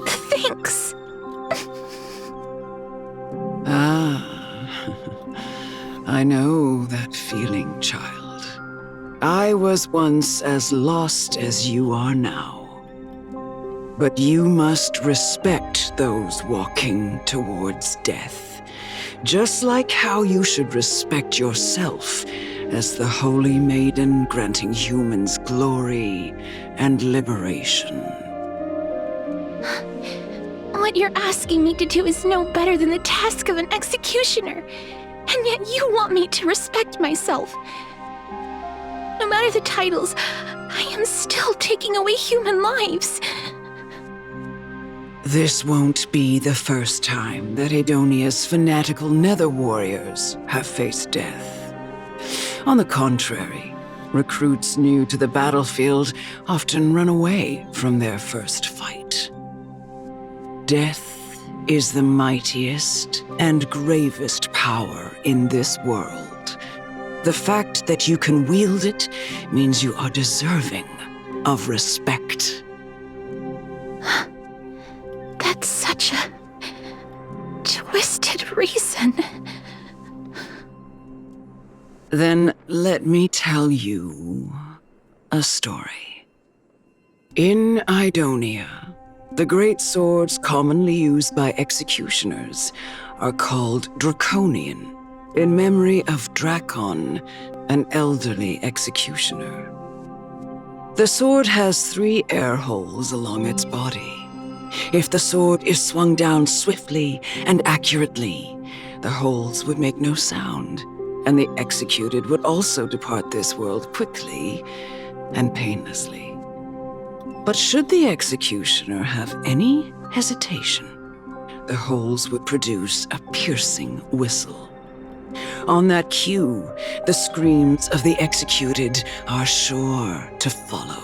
the thanks. I know that feeling, child. I was once as lost as you are now. But you must respect those walking towards death, just like how you should respect yourself as the Holy Maiden granting humans glory and liberation. What you're asking me to do is no better than the task of an executioner, and yet you want me to respect myself. No matter the titles, I am still taking away human lives. This won't be the first time that Edonia's fanatical nether warriors have faced death. On the contrary, recruits new to the battlefield often run away from their first fight. Death is the mightiest and gravest power in this world. The fact that you can wield it means you are deserving of respect. That's such a twisted reason. Then let me tell you a story. In Idonia, the great swords commonly used by executioners are called Draconian, in memory of Drakon, an elderly executioner. The sword has 3 air holes along its body. If the sword is swung down swiftly and accurately, the holes would make no sound, and the executed would also depart this world quickly and painlessly. But should the executioner have any hesitation, the holes would produce a piercing whistle. On that cue, the screams of the executed are sure to follow.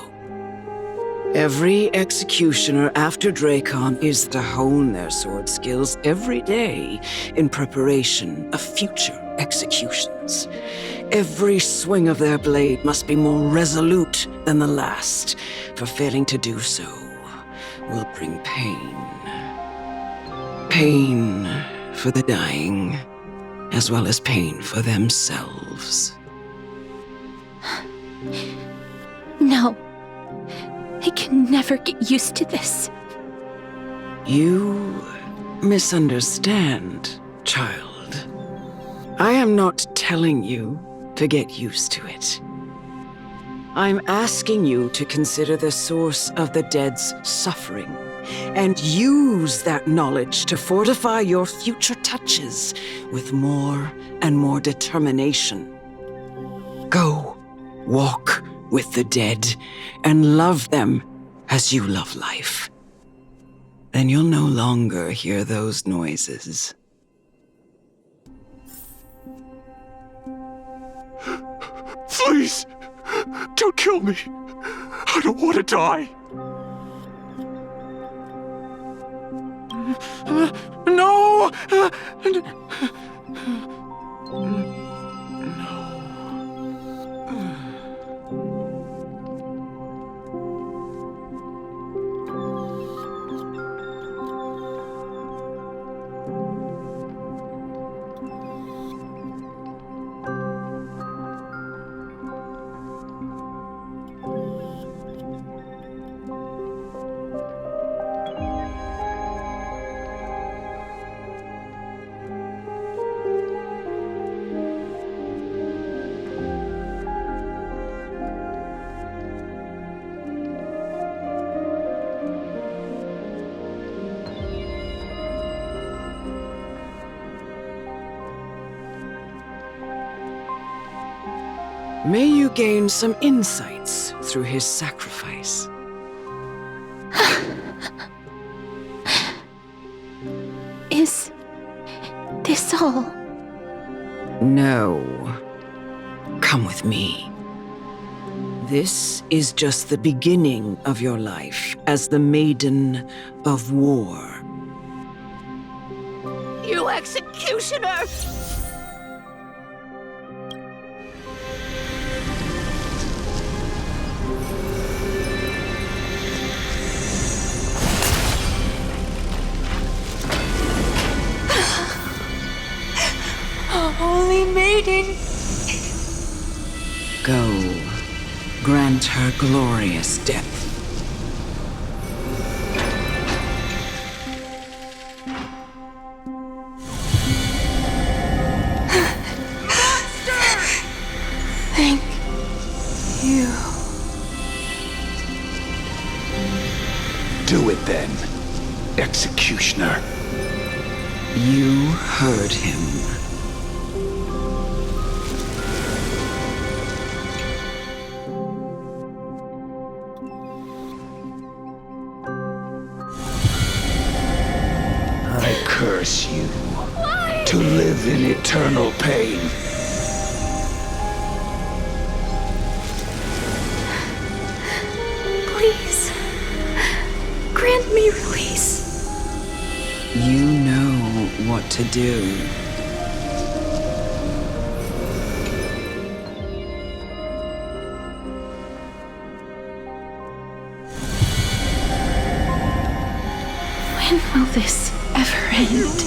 Every executioner after Drakon is to hone their sword skills every day in preparation of future executions. Every swing of their blade must be more resolute than the last, for failing to do so will bring pain. Pain for the dying, as well as pain for themselves. No. I can never get used to this. You misunderstand, child. I am not telling you to get used to it. I'm asking you to consider the source of the dead's suffering and use that knowledge to fortify your future touches with more and more determination. Go, walk with the dead and love them as you love life. Then you'll no longer hear those noises. Please, don't kill me. I don't want to die. No! May you gain some insights through his sacrifice. Is this all? No. Come with me. This is just the beginning of your life as the Maiden of War. You executioner! Holy Maiden! Go. Grant her glorious death. Thank you. Do it then, executioner. You heard him. I curse you to live in eternal pain. Please, grant me release. You know what to do. When will this ever end?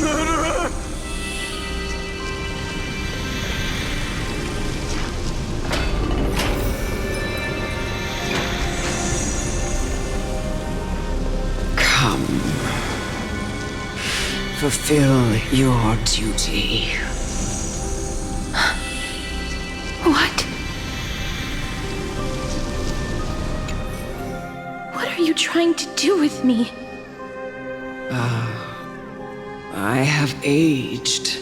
Come. Fulfill your duty. What? What are you trying to do with me? I have aged.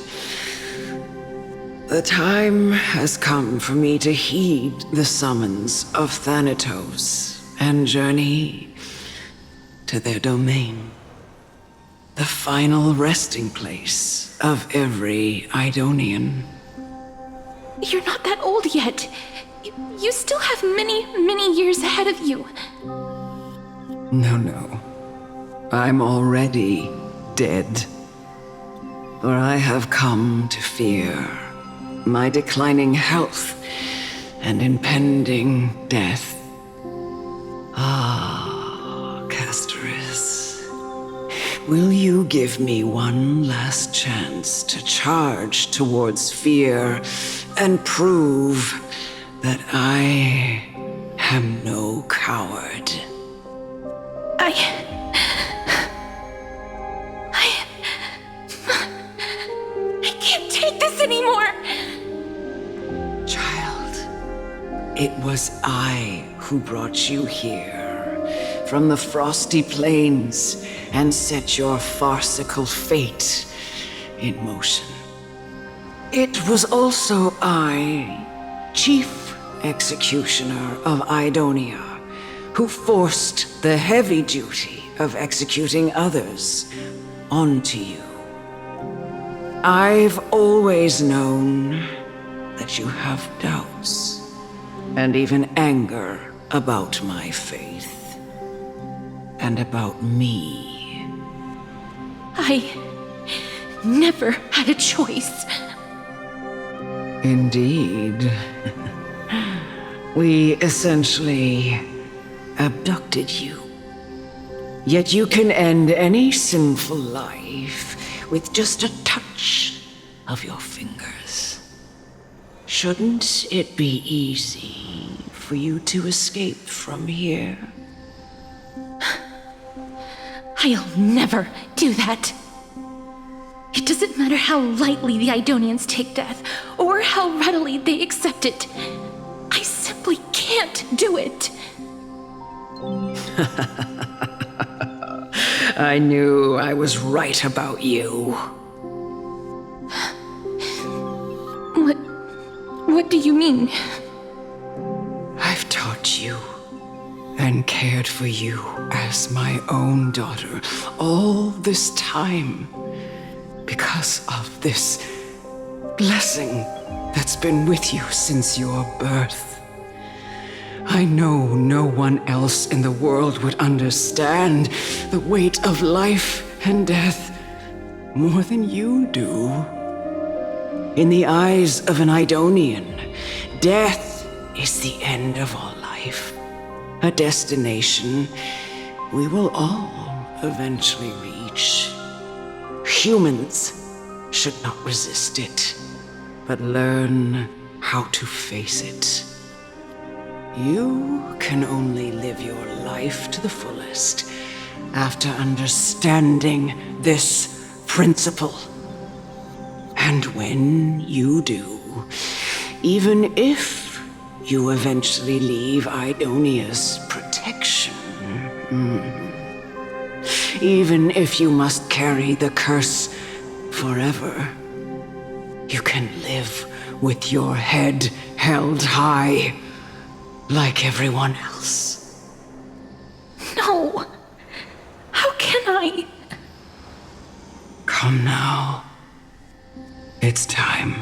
The time has come for me to heed the summons of Thanatos and journey to their domain. The final resting place of every Idonian. You're not that old yet. You still have many, many years ahead of you. No. I'm already dead. For I have come to fear my declining health and impending death. Ah, Castorus. Will you give me one last chance to charge towards fear and prove that I am no coward? I can't take this anymore! Child, it was I who brought you here from the frosty plains and set your farcical fate in motion. It was also I, Chief Executioner of Idonia, who forced the heavy duty of executing others onto you. I've always known that you have doubts and even anger about my faith and about me. I never had a choice. Indeed. We essentially abducted you. Yet you can end any sinful life with just a touch of your fingers. Shouldn't it be easy for you to escape from here? I'll never do that. It doesn't matter how lightly the Idonians take death, or how readily they accept it. I simply can't do it. I knew I was right about you. What do you mean? I've taught you and cared for you as my own daughter all this time because of this blessing that's been with you since your birth. I know no one else in the world would understand the weight of life and death more than you do. In the eyes of an Idonian, death is the end of all life, a destination we will all eventually reach. Humans should not resist it, but learn how to face it. You can only live your life to the fullest after understanding this principle. And when you do, even if you eventually leave Idonia's protection, even if you must carry the curse forever, you can live with your head held high, like everyone else. No! How can I? Come now. It's time.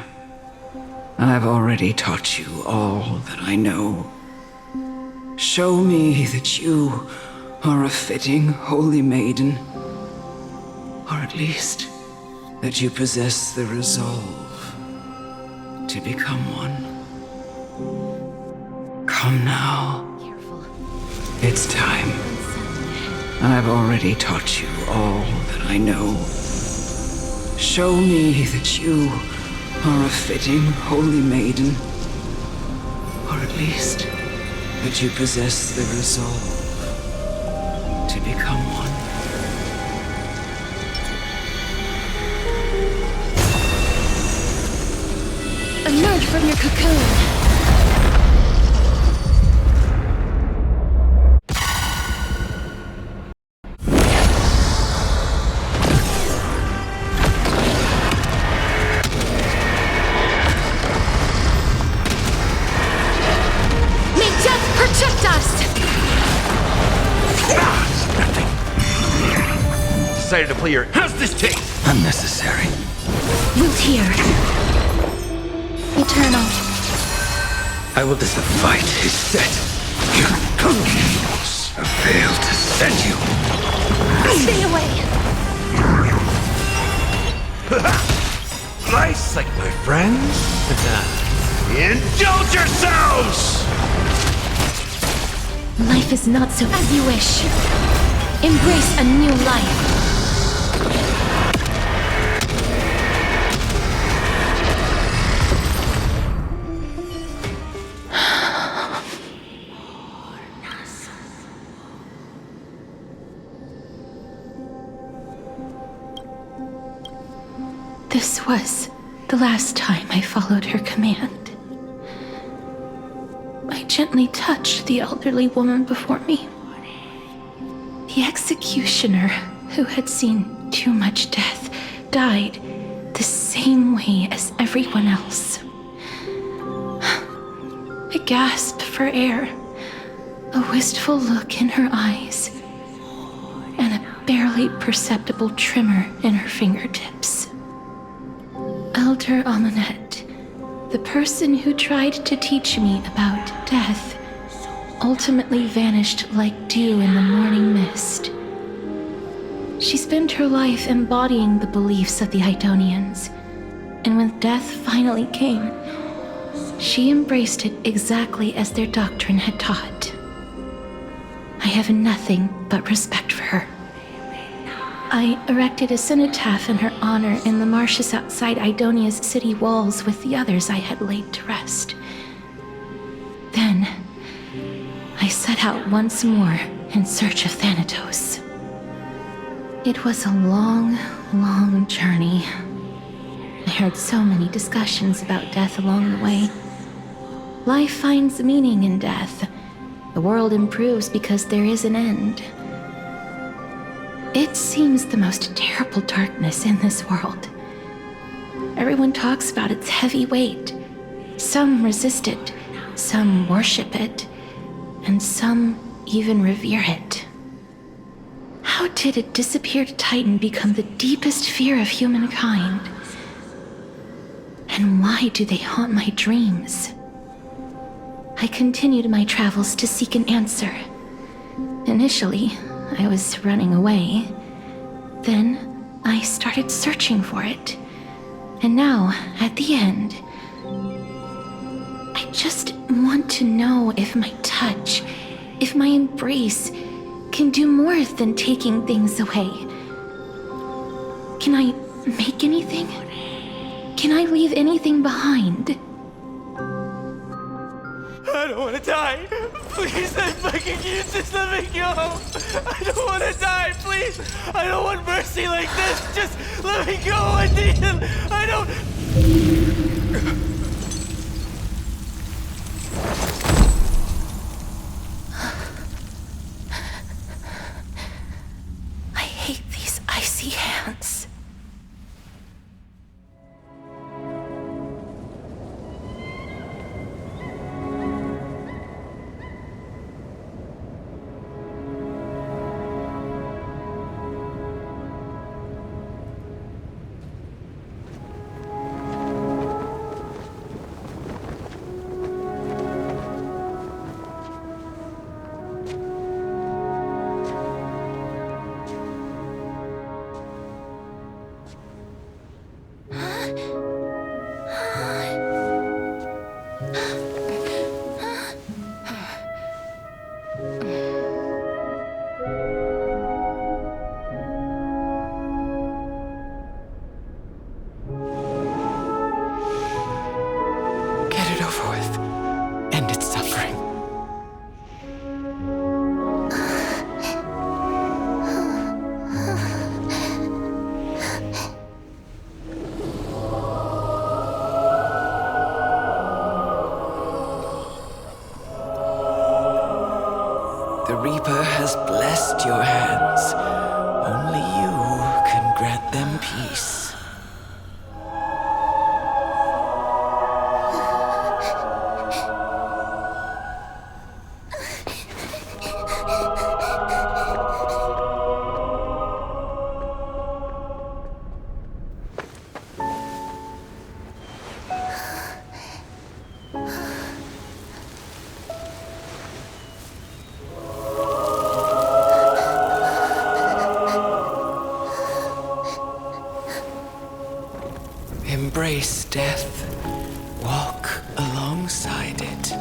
I've already taught you all that I know. Show me that you are a fitting holy maiden, or at least that you possess the resolve to become one. Come now. It's time. I've already taught you all that I know. Show me that you are a fitting holy maiden, or at least that you possess the resolve to become one. Emerge from your cocoon! Decided to play your how's this taste? Unnecessary. Root here. Eternal. I will defy his set. Your convenience failed to set you. Stay away. Nice, like my friends. Indulge yourselves! Life is not so as you wish. Embrace a new life. This was the last time I followed her command. I gently touched the elderly woman before me. The executioner, who had seen too much death, died the same way as everyone else. I gasped for air, a wistful look in her eyes, and a barely perceptible tremor in her fingertips. Elder Amunet, the person who tried to teach me about death, ultimately vanished like dew in the morning mist. She spent her life embodying the beliefs of the Idonians, and when death finally came, she embraced it exactly as their doctrine had taught. I have nothing but respect for her. I erected a cenotaph in her honor in the marshes outside Idonia's city walls with the others I had laid to rest. Then, I set out once more in search of Thanatos. It was a long, long journey. I heard so many discussions about death along the way. Life finds meaning in death. The world improves because there is an end. It seems the most terrible darkness in this world. Everyone talks about its heavy weight. Some resist it, some worship it, and some even revere it. How did a disappeared titan become the deepest fear of humankind? And why do they haunt my dreams? I continued my travels to seek an answer. Initially, I was running away. Then, I started searching for it. And now, at the end, I just want to know if my touch, if my embrace, can do more than taking things away. Can I make anything? Can I leave anything behind? I don't want to die. Please, I'm begging you, just let me go. I don't want to die, please. I don't want mercy like this. Just let me go. I need it. I don't... I hate these icy hands. The Reaper has blessed your hands. Only you can grant them peace. Embrace death. Walk alongside it.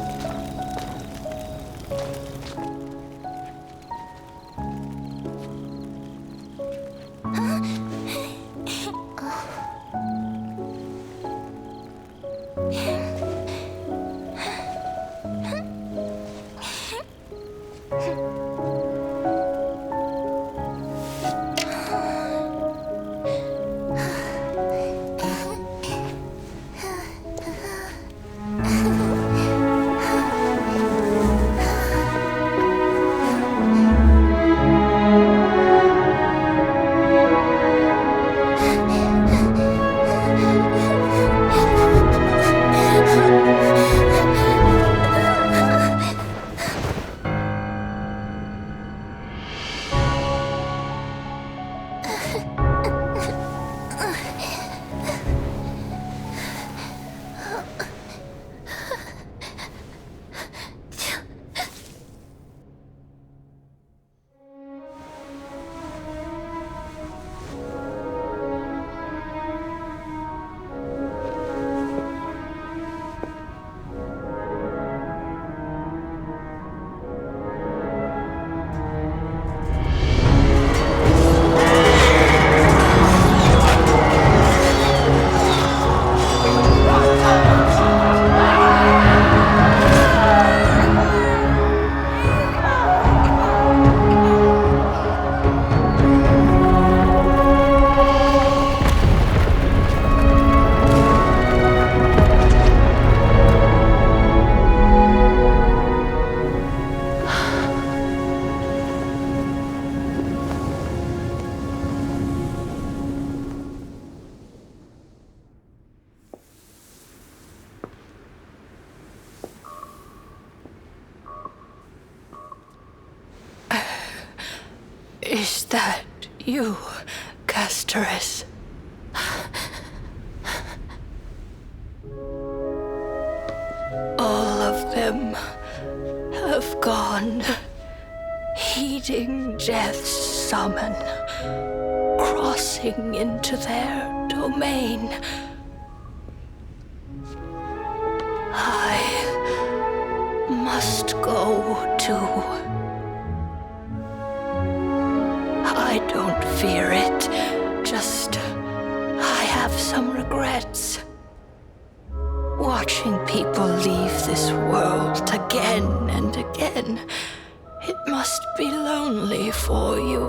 Is that you, Casterus? them have gone, heeding death's summon, crossing into their domain. I must go too. I don't fear it, just I have some regrets. Watching people leave this world again and again, it must be lonely for you.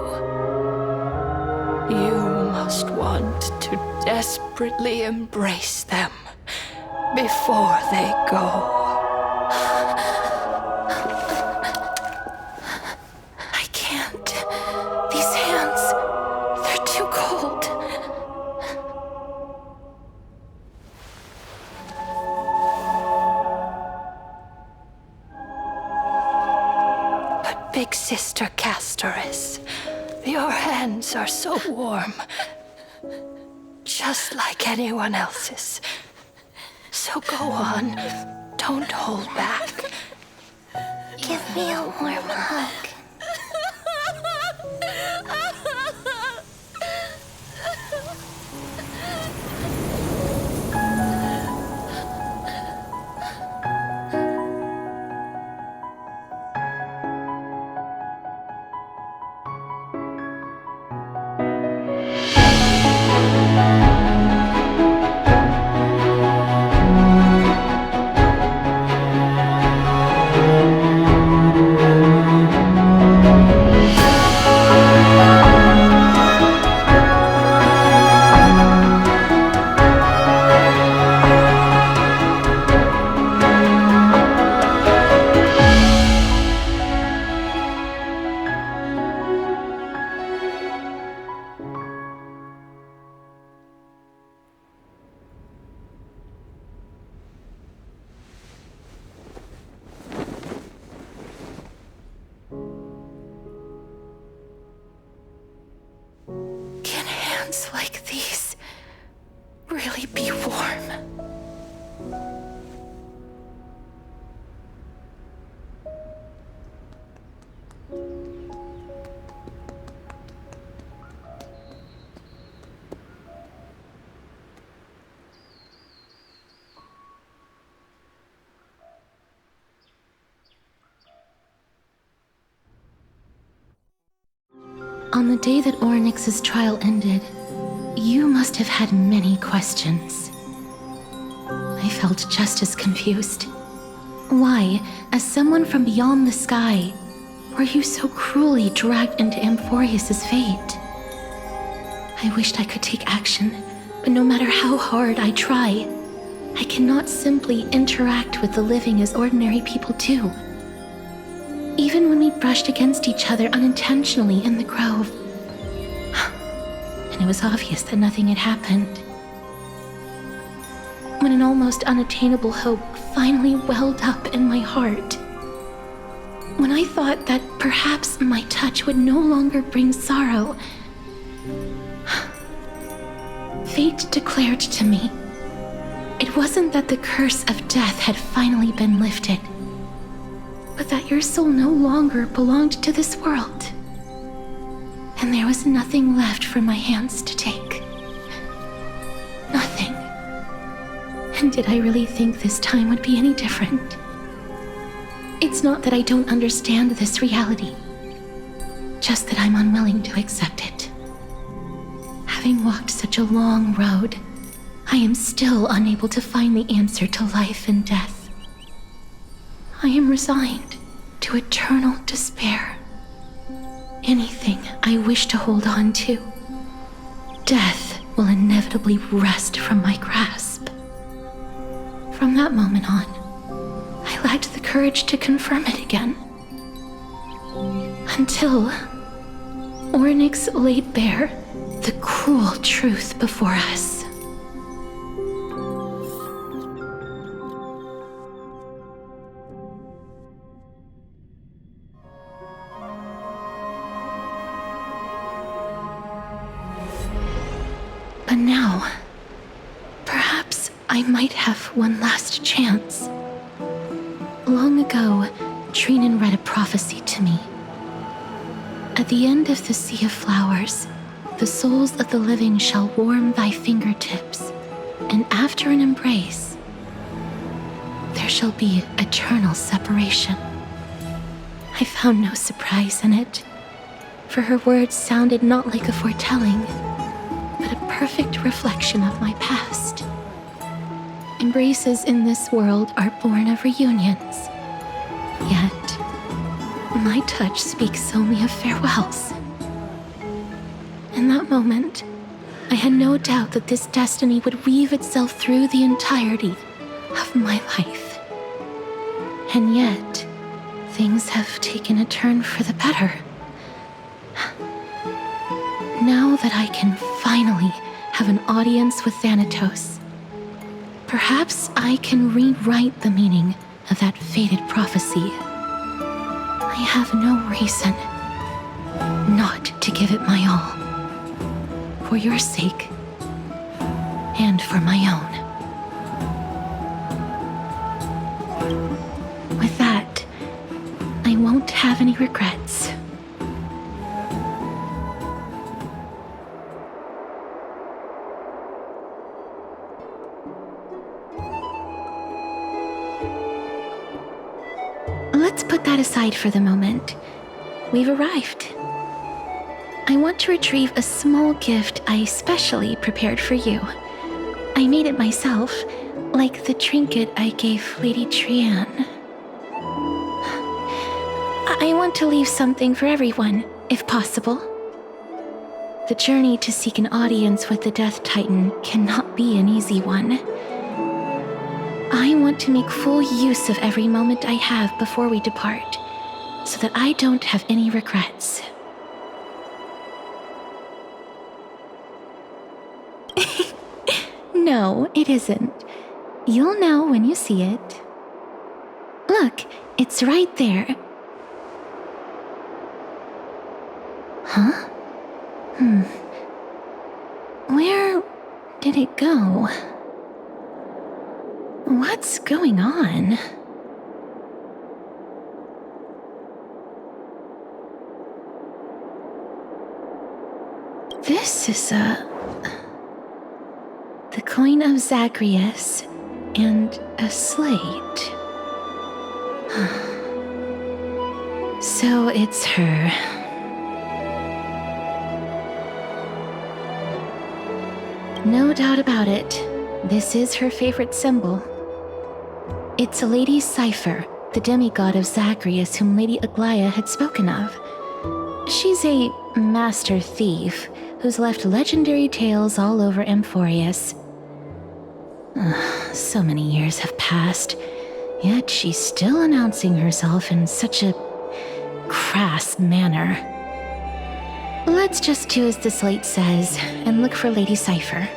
You must want to desperately embrace them before they go. I can't. These hands, they're too cold. But Big Sister Castoris, your hands are so warm, just like anyone else's. So go on, don't hold back. Give me a warm hug. Can hands like these really be warm? On the day that Ornyx's trial ended, you must have had many questions. I felt just as confused. Why, as someone from beyond the sky, were you so cruelly dragged into Amphoreus' fate? I wished I could take action, but no matter how hard I try, I cannot simply interact with the living as ordinary people do. Even when we brushed against each other unintentionally in the grove, and it was obvious that nothing had happened. When an almost unattainable hope finally welled up in my heart, when I thought that perhaps my touch would no longer bring sorrow, fate declared to me, it wasn't that the curse of death had finally been lifted, but that your soul no longer belonged to this world. And there was nothing left for my hands to take. Nothing. And did I really think this time would be any different? It's not that I don't understand this reality, just that I'm unwilling to accept it. Having walked such a long road, I am still unable to find the answer to life and death. I am resigned to eternal despair. Anything I wish to hold on to, death will inevitably wrest from my grasp. From that moment on, I lacked the courage to confirm it again. Until Ornyx laid bare the cruel truth before us. But now, perhaps I might have one last chance. Long ago, Trinan read a prophecy to me. At the end of the Sea of Flowers, the souls of the living shall warm thy fingertips, and after an embrace, there shall be eternal separation. I found no surprise in it, for her words sounded not like a foretelling, but a perfect reflection of my past. Embraces in this world are born of reunions, yet my touch speaks only of farewells. In that moment, I had no doubt that this destiny would weave itself through the entirety of my life. And yet, things have taken a turn for the better. Now that I can finally have an audience with Thanatos, perhaps I can rewrite the meaning of that fated prophecy. I have no reason not to give it my all. For your sake, and for my own. With that, I won't have any regrets. Let's put that aside for the moment. We've arrived. I want to retrieve a small gift I specially prepared for you. I made it myself, like the trinket I gave Lady Trianne. I want to leave something for everyone, if possible. The journey to seek an audience with the Death Titan cannot be an easy one. I want to make full use of every moment I have before we depart, so that I don't have any regrets. No, it isn't. You'll know when you see it. Look, it's right there. Huh? Where did it go? What's going on? This is the coin of Zagreus and a slate. So it's her. No doubt about it. This is her favorite symbol. It's a lady's cipher, the demigod of Zagreus whom Lady Aglaia had spoken of. She's a master thief who's left legendary tales all over Amphoreus. So many years have passed, yet she's still announcing herself in such a crass manner. Let's just do as the slate says and look for Lady Cipher.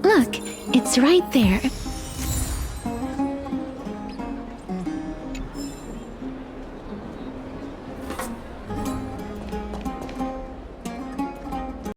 Look, it's right there.